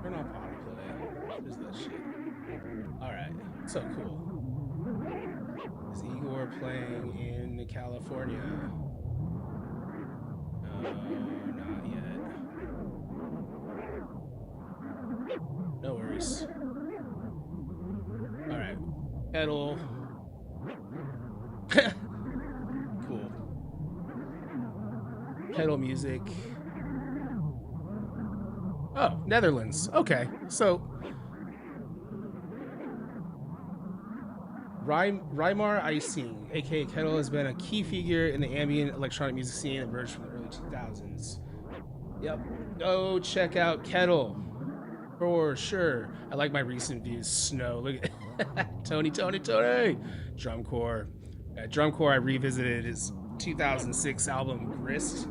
Speaker 1: Turn off autoplay. What is that shit? Alright, so cool. Is Igor playing in California? Not yet. No worries. Alright. Pedal. Cool. Pedal music. Oh, Netherlands. Okay, so Reimar Icing, aka Kettle, has been a key figure in the ambient electronic music scene that emerged from the early 2000s. Yep. Go check out Kettle. For sure. I like my recent views. Snow. Look at Tony. Drumcore. Drumcore, I revisited his 2006 album, Grist.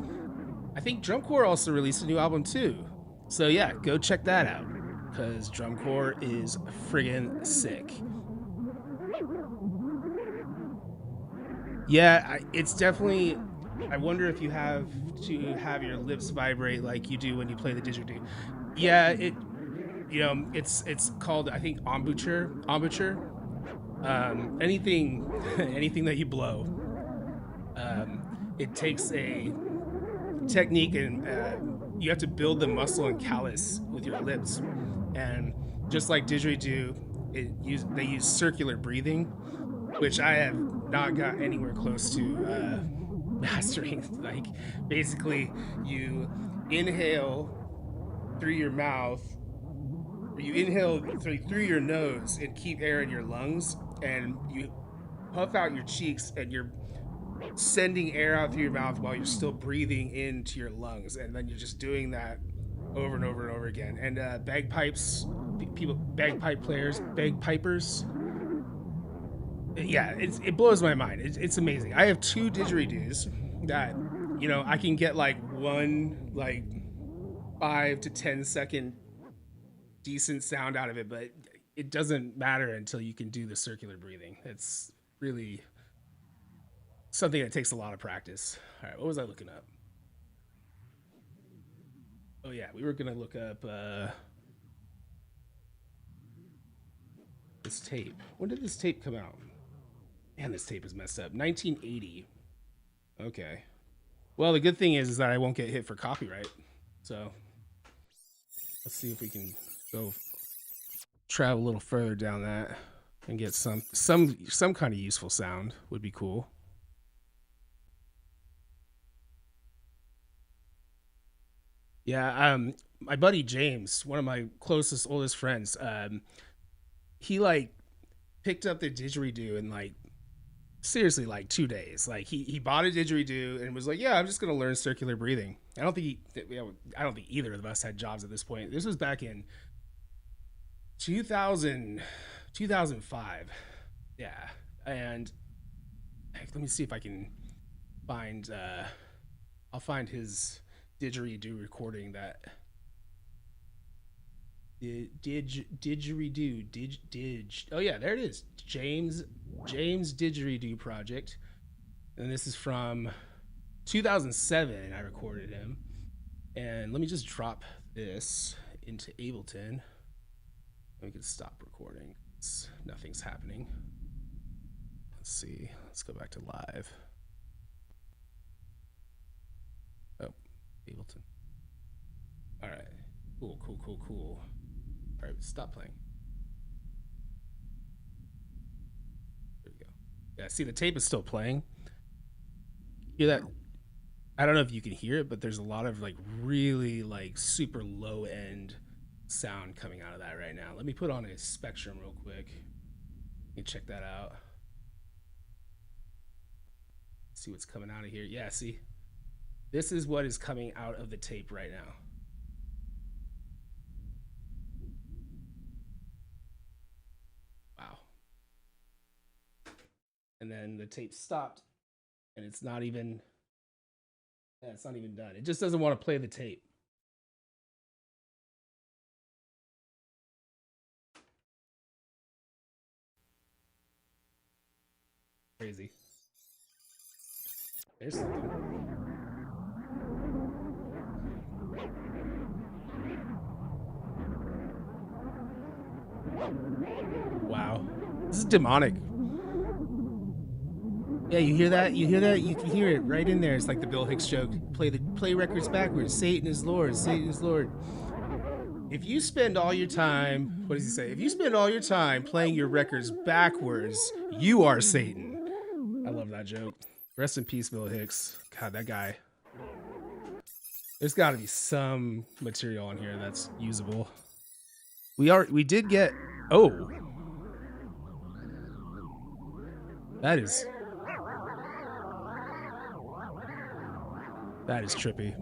Speaker 1: I think Drumcore also released a new album too. So yeah, go check that out. Because Drumcore is friggin' sick. Yeah, it's definitely... I wonder if you have to have your lips vibrate like you do when you play the didgeridoo. Yeah, it's called, I think, embouchure. Anything that you blow. It takes a technique, and you have to build the muscle and callus with your lips. And just like didgeridoo, they use circular breathing, which I have not got anywhere close to mastering. Like, basically, you inhale through your mouth, or you inhale through your nose and keep air in your lungs, and you puff out your cheeks, and you're sending air out through your mouth while you're still breathing into your lungs, and then you're just doing that over and over and over again. And bagpipers, yeah, it blows my mind. It's amazing. I have 2 didgeridoos that, I can get like one 5 to 10 second decent sound out of it, but it doesn't matter until you can do the circular breathing. It's really something that takes a lot of practice. All right, what was I looking up? Oh yeah, we were gonna look up this tape. When did this tape come out? Man, this tape is messed up. 1980. Okay. Well, the good thing is that I won't get hit for copyright. So let's see if we can go travel a little further down that and get some kind of useful sound. Would be cool. Yeah, my buddy James, one of my closest, oldest friends, he like picked up the didgeridoo in like seriously like 2 days. Like he bought a didgeridoo and was like, yeah, I'm just gonna learn circular breathing. I don't think either of us had jobs at this point. This was back in 2005. Yeah, and let me see if I can find. I'll find his didgeridoo recording that. Didgeridoo. Oh yeah, there it is. James Didgeridoo Project, and this is from 2007. I recorded him, and let me just drop this into Ableton. We can stop recording. Nothing's happening. Let's see. Let's go back to live. Oh, Ableton. All right. Cool. All right, stop playing. There we go. Yeah, see, the tape is still playing. Hear that? I don't know if you can hear it, but there's a lot of like really like super low end sound coming out of that right now. Let me put on a spectrum real quick. You can check that out. See what's coming out of here. Yeah, see? This is what is coming out of the tape right now. Wow. And then the tape stopped, and it's not even done. It just doesn't want to play the tape. Crazy. There's something. Wow. This is demonic. Yeah, you hear that? You hear that? You can hear it right in there. It's like the Bill Hicks joke. Play records backwards. Satan is Lord. Satan is Lord. If you spend all your time, what does he say? If you spend all your time playing your records backwards, you are Satan. I love that joke. Rest in peace, Bill Hicks. God, that guy. There's got to be some material on here that's usable. We did get. Oh, that is trippy.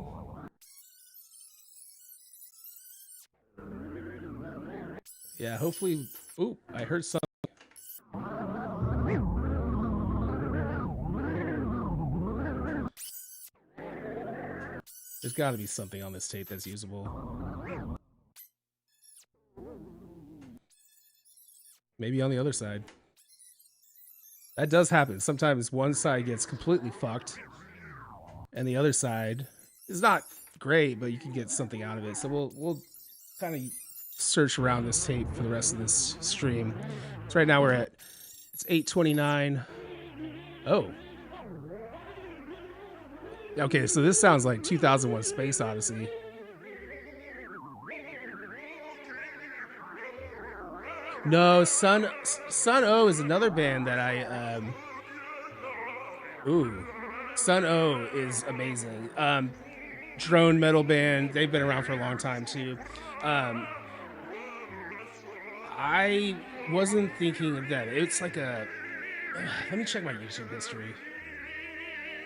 Speaker 1: Yeah, hopefully. Ooh, I heard something. There's got to be something on this tape that's usable. Maybe on the other side. That does happen. Sometimes one side gets completely fucked, and the other side is not great, but you can get something out of it. So we'll kind of search around this tape for the rest of this stream. So right now it's 8:29. Oh. Okay, so this sounds like 2001 Space Odyssey. No, Sun O is another band that I Sun O is amazing. Drone metal band. They've been around for a long time too. I wasn't thinking of that. It's like a let me check my YouTube history,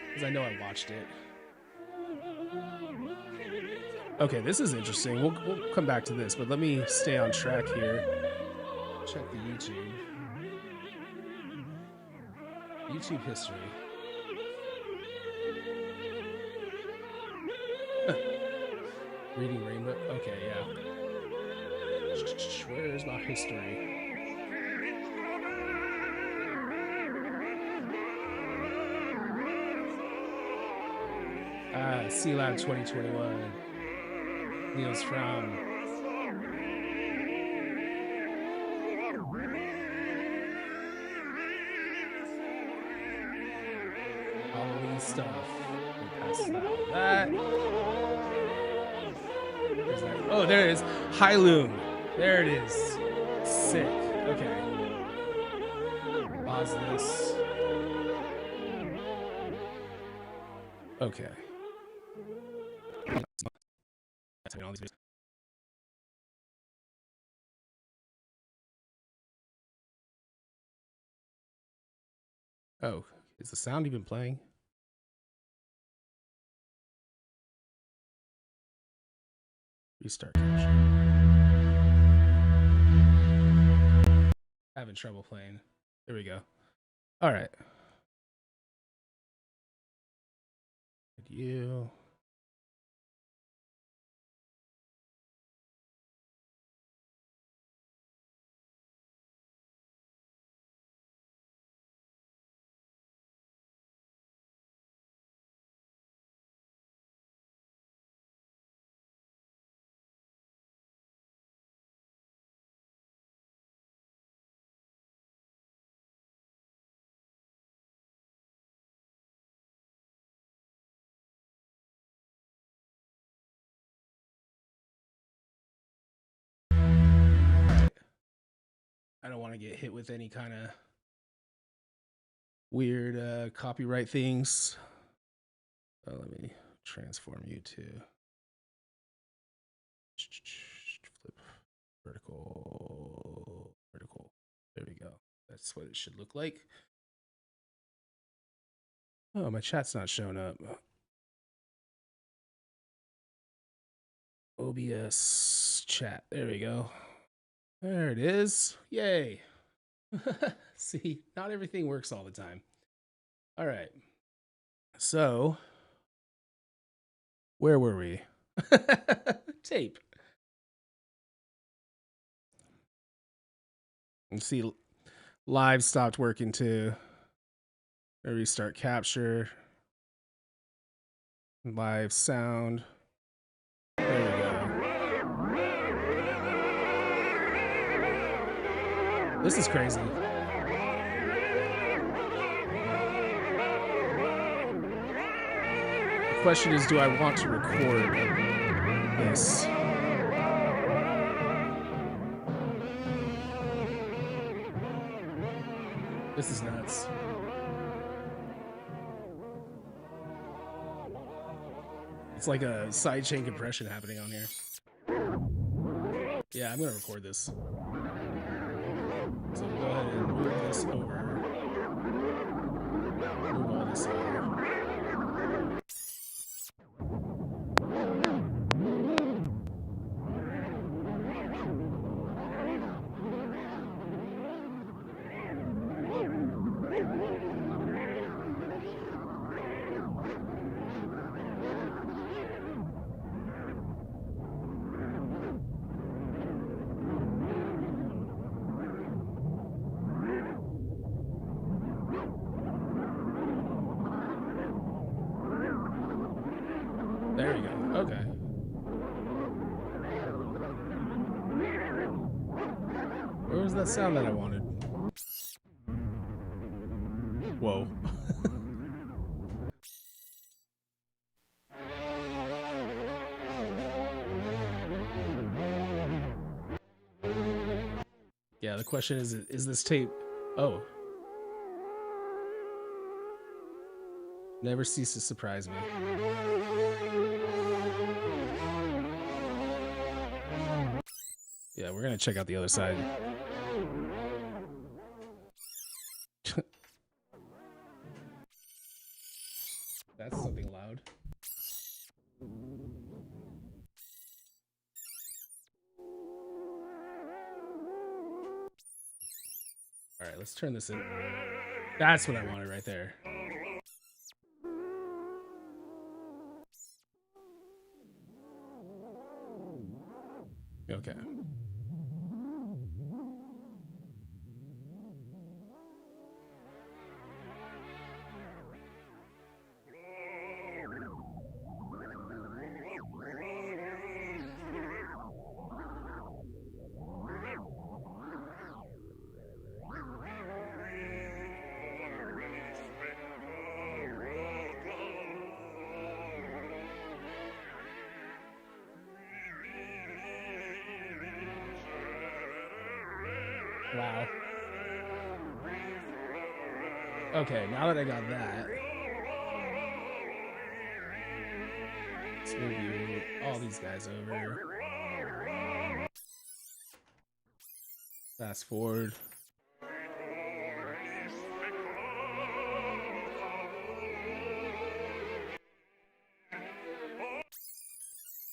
Speaker 1: because I know I watched it. Okay, this is interesting. We'll come back to this, but let me stay on track here. Check the YouTube history. Reading Rainbow. Okay, yeah. Where's my history? C-Lab 2021. Neil's from. stuff. It passes out of that. There's that. Oh, there it is. High loom. There it is. Sick. Okay. Pause this. Okay. Oh, is the sound even playing? Restart capture. Having trouble playing. There we go. All right. You. I don't want to get hit with any kind of weird copyright things. Let me transform you to flip vertical. There we go. That's what it should look like. Oh, my chat's not showing up. OBS chat. There we go. There it is. Yay. See, not everything works all the time. All right. So, where were we? Tape. And see, live stopped working too. Restart capture. Live sound. There we go. This is crazy. The question is, do I want to record this? This is nuts. It's like a sidechain compression happening on here. Yeah, I'm gonna record this. So go ahead and move this over. Move all this over. There we go. Okay. Where was that sound that I wanted? Whoa. Yeah, the question is this tape... Oh. Never cease to surprise me. Yeah, we're gonna check out the other side. That's something loud. All right, let's turn this in. That's what I wanted right there. Okay. Wow. Okay, now that I got that, let's move all these guys over. Fast forward.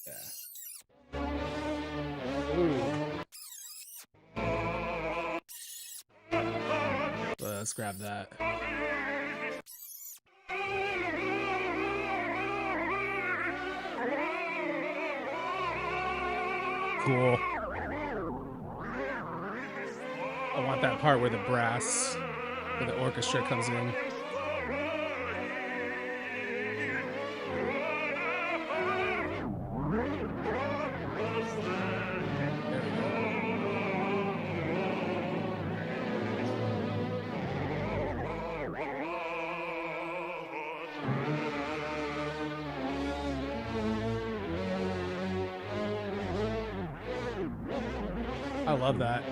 Speaker 1: Yeah. Ooh. Let's grab that. Cool. I want that part where the brass, where the orchestra comes in. There we go. I love that.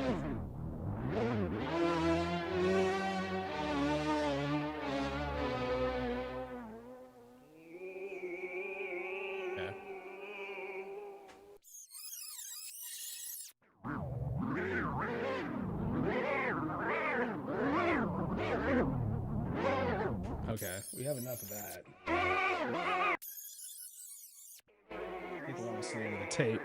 Speaker 1: Okay. Okay, we have enough of that. People almost see the tape.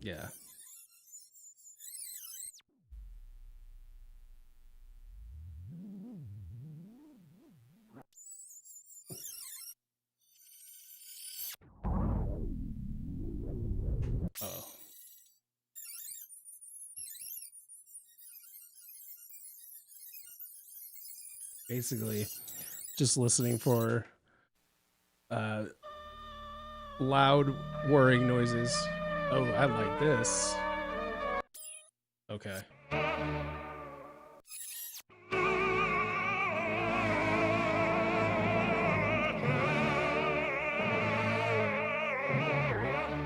Speaker 1: Yeah. Oh. Basically, just listening for loud whirring noises. Oh, I like this. Okay.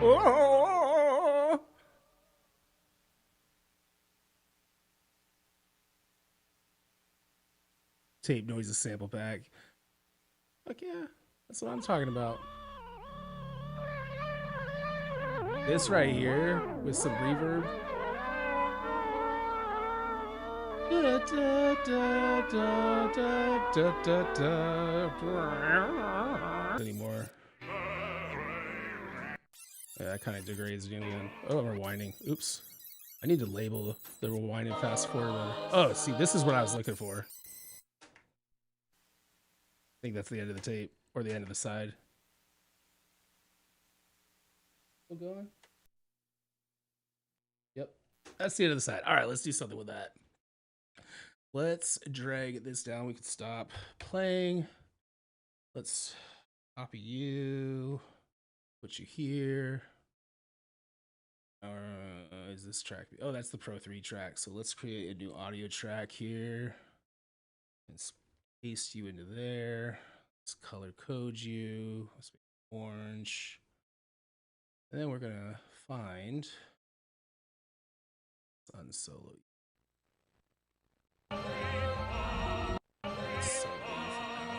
Speaker 1: Oh! Tape noises sample pack. Fuck yeah, that's what I'm talking about. This right here with some reverb. Anymore. Yeah, that kind of degrades the end. Oh, we're whining. Oops. I need to label the rewind and fast forward. Oh, see, this is what I was looking for. I think that's the end of the tape or the end of the side. Still going? Yep. That's the end of the side. All right, let's do something with that. Let's drag this down. We can stop playing. Let's copy you. Put you here. Is this track? Oh, that's the Pro 3 track. So let's create a new audio track here. And paste you into there. Let's color code you. Let's make it orange. And then we're gonna find unsolo.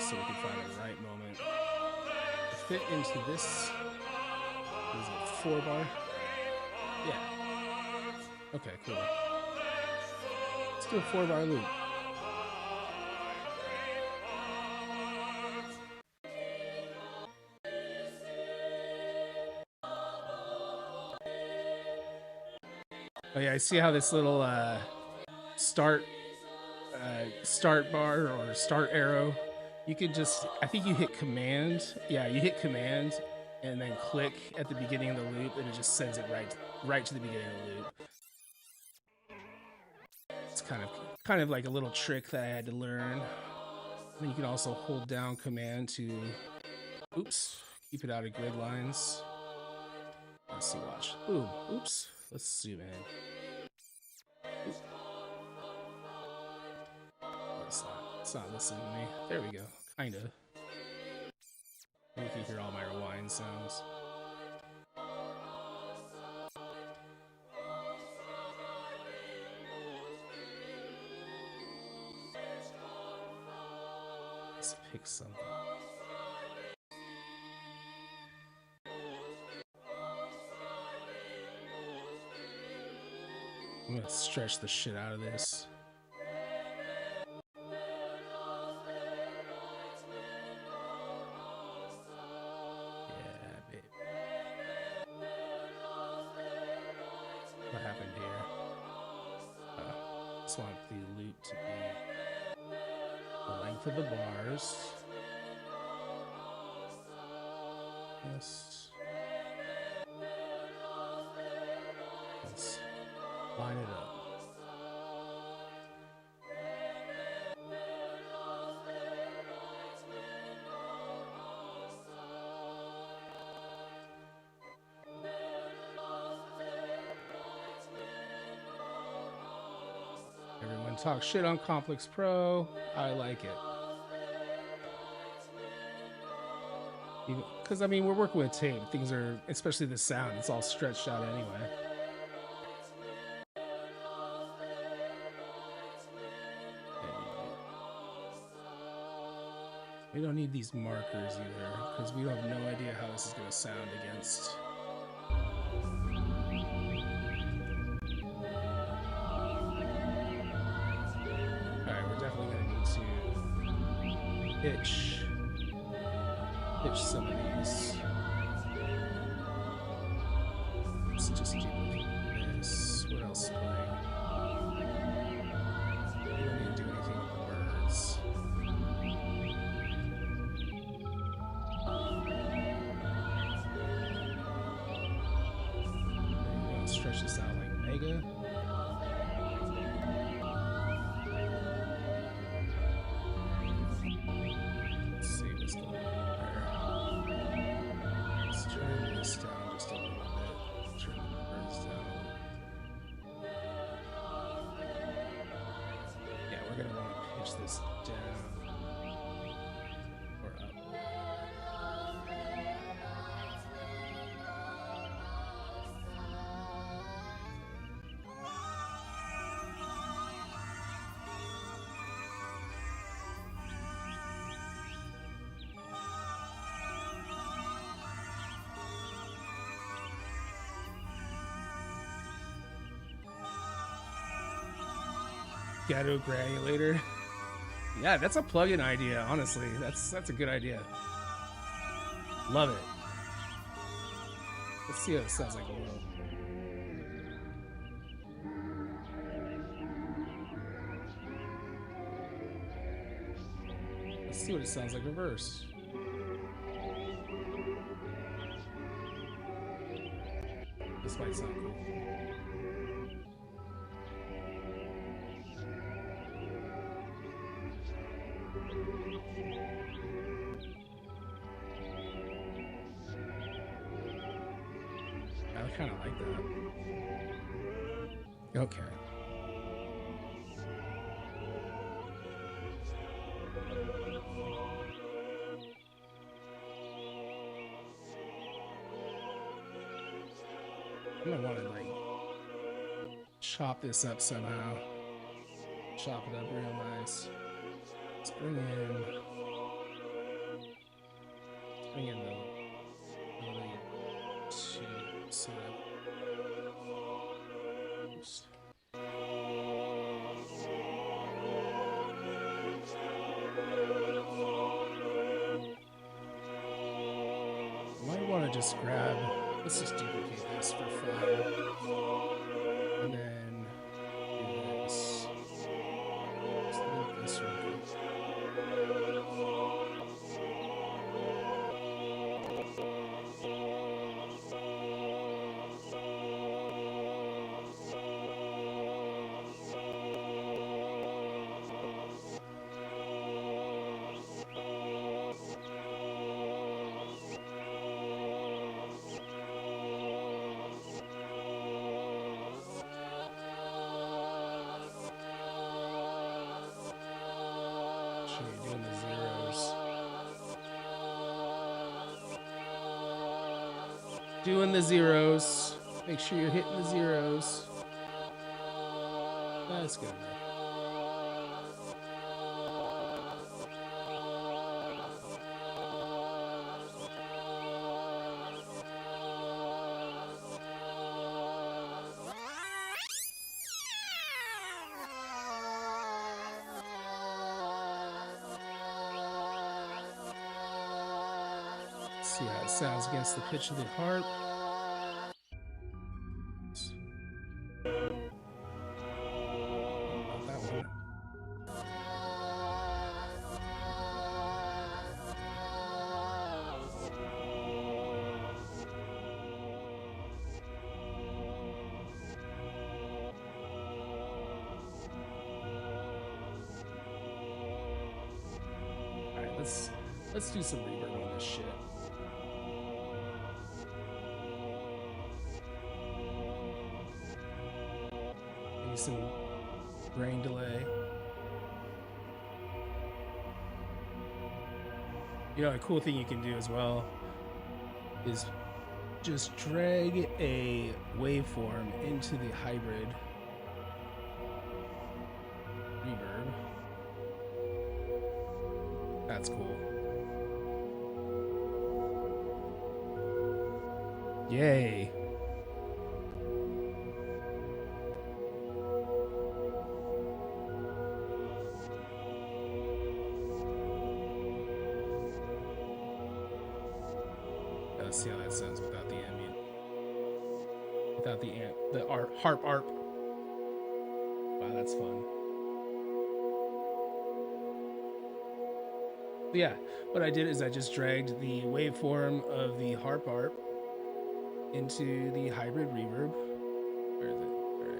Speaker 1: So we can find the right moment to fit into this. Is it 4-bar? Yeah. Okay, cool. Let's do a 4-bar loop. Oh yeah, I see how this little start bar or start arrow. You could just, I think you hit command. Yeah, you hit command and then click at the beginning of the loop, and it just sends it right to the beginning of the loop. It's kind of like a little trick that I had to learn. And then you can also hold down command to, oops, keep it out of grid lines. Let's see, watch. Boom, oops. Let's zoom in. It's not listening to me. There we go. Kinda. You can hear all my rewind sounds. Let's pick something. I'm gonna stretch the shit out of this. What happened here? Just want the loop to be the length of the bars. Yes. Let's line it up. Everyone talks shit on Complex Pro. I like it. Because, I mean, we're working with tape. Things are, especially the sound, it's all stretched out anyway. We don't need these markers either, because we have no idea how this is going to sound against. Alright, we're definitely going to need to pitch some of these. Let's just duplicate this. What else is playing? We don't need to do anything with the birds. Stretch this out like mega. Let's see what's going on there. Let's turn this down just a little bit. Turn the birds down. Yeah, we're gonna want to pitch this down or up. Ghetto granulator. Yeah, that's a plugin idea, honestly. That's a good idea. Love it. Let's see what it sounds like a little. Let's see what it sounds like reverse. This might sound cool. I kind of like that. Okay. I'm gonna want to like chop this up somehow. Chop it up real nice. Let's bring in the ability to set up. Oops. Might want to just grab. Let's just duplicate this for fun, and then do this. Let's leave this real quick. Doing the zeros. Doing the zeros. Make sure you're hitting the zeros. That's good enough. See how it sounds against the pitch of the harp. Not that one. All right, let's do some reverb on this shit. Maybe some grain delay. You know, a cool thing you can do as well is just drag a waveform into the hybrid reverb. That's cool. Yay. Let's see how that sounds without the ambient. Without the harp arp. Wow, that's fun. But yeah, what I did is I just dragged the waveform of the harp arp into the hybrid reverb. Where is it? Right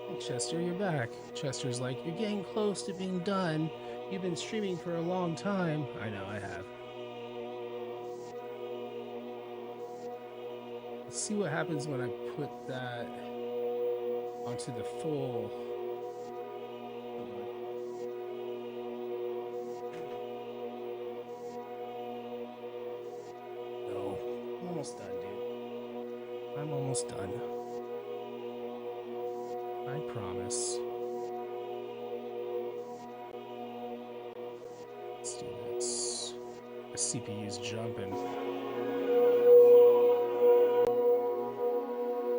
Speaker 1: here. Hey, Chester, you're back. Chester's like, you're getting close to being done. You've been streaming for a long time. I know, I have. Let's see what happens when I put that onto the full. No, I'm almost done, dude. I'm almost done. I promise. Let's do this. The CPU's jumping.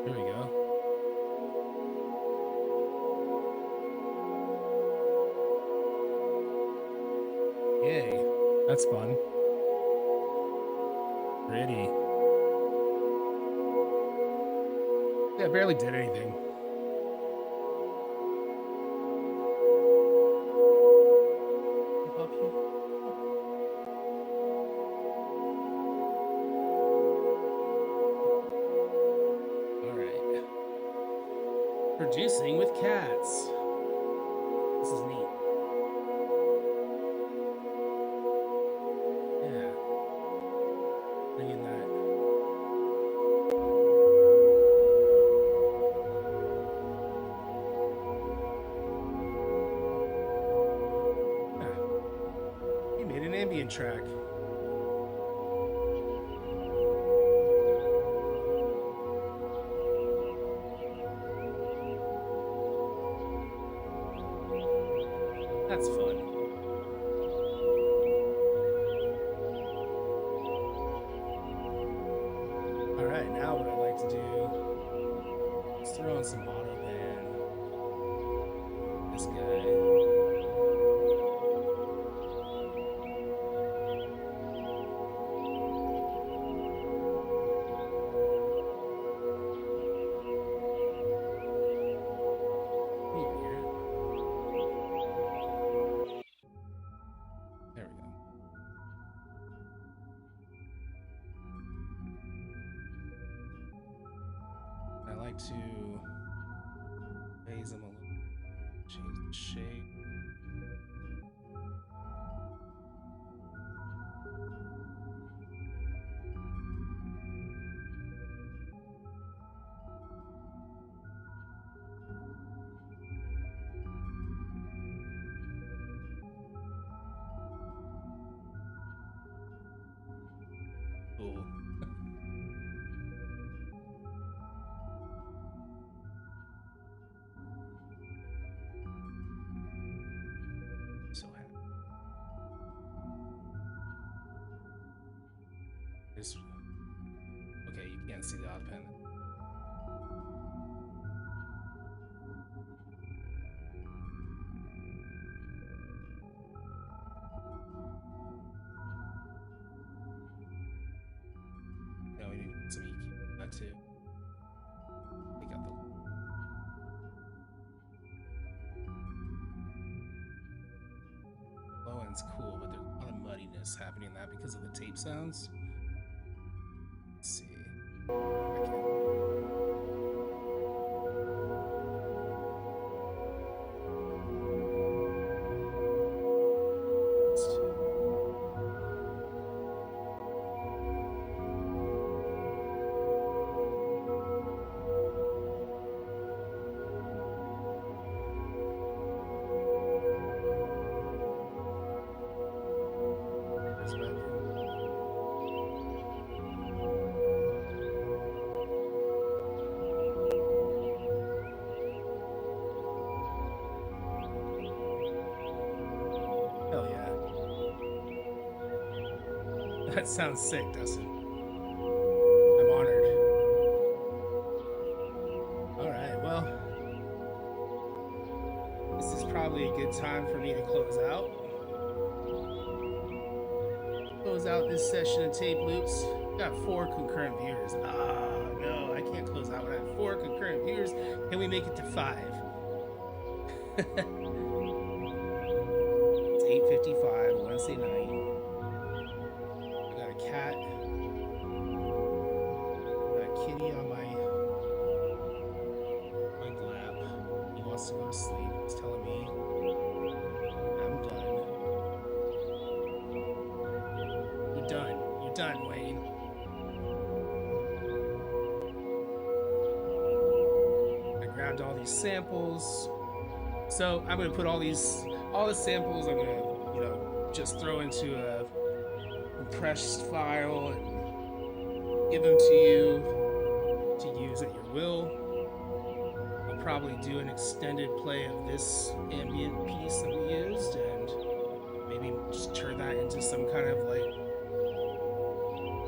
Speaker 1: Here we go. Yay. That's fun. Pretty. Yeah, I barely did anything. Producing with cats. This is neat. Yeah. Bring in that. Yeah. He made an ambient track. That's fun. All right, now what I'd like to do is throw in some auto pan. This guy. To raise them a little, change the shape. can't see the odd pen. No, we need some EQ on that too. We got the low end's cool, but there's a lot of muddiness happening in that because of the tape sounds. Let's see. Hell yeah. That sounds sick, doesn't it? I'm honored. Alright, well, this is probably a good time for me to close out. Close out this session of Tape Loops. Got 4 concurrent viewers. Ah, no, I can't close out when I have 4 concurrent viewers. Can we make it to 5? It's 8:55 Wednesday night. I got a cat. Got a kitty on my lap. He wants to go to sleep. He's telling me I'm done. You're done. You're done, Wayne. I grabbed all these samples. So I'm gonna put all the samples I'm gonna, just throw into a compressed file and give them to you to use at your will. I'll probably do an extended play of this ambient piece that we used and maybe just turn that into some kind of like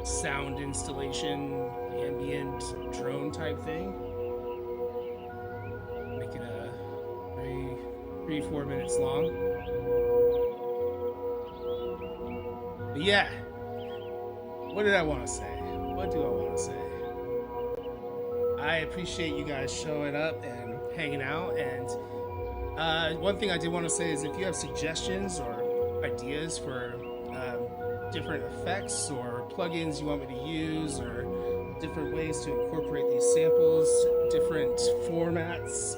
Speaker 1: sound installation, ambient drone type thing. Make it a 3-4 minutes long. But yeah, what did I want to say? What do I want to say? I appreciate you guys showing up and hanging out. And one thing I did want to say is if you have suggestions or ideas for different effects or plugins you want me to use or different ways to incorporate these samples, different formats,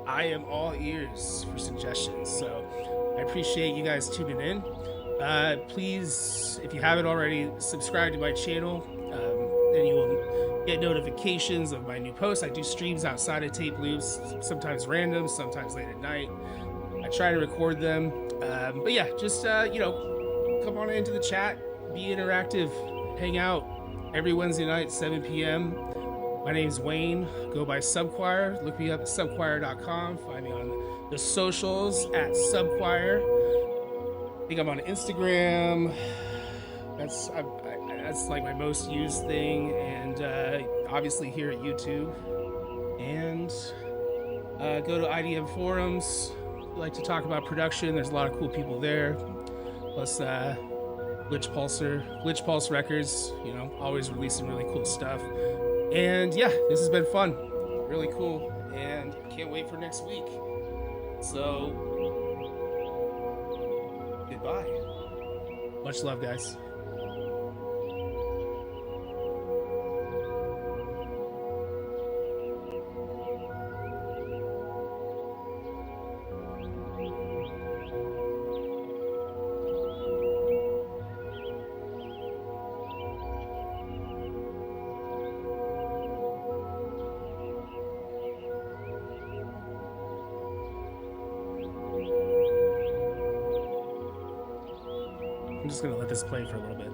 Speaker 1: I am all ears for suggestions. So I appreciate you guys tuning in. Please, if you haven't already, subscribe to my channel. Then you will get notifications of my new posts. I do streams outside of Tape Loops, sometimes random, sometimes late at night. I try to record them. But yeah, just, come on into the chat, be interactive, hang out every Wednesday night, 7 p.m. My name's Wayne. Go by SUBQUIRE. Look me up at SUBQUIRE.com. Find me on the socials at SUBQUIRE. I think I'm on Instagram. That's like my most used thing, and obviously here at YouTube. And go to IDM forums. We like to talk about production. There's a lot of cool people there. Plus Glitch Pulse Records. Always releasing really cool stuff. And yeah, this has been fun, really cool, and can't wait for next week. So, goodbye. Much love, guys. I'm just gonna let this play for a little bit.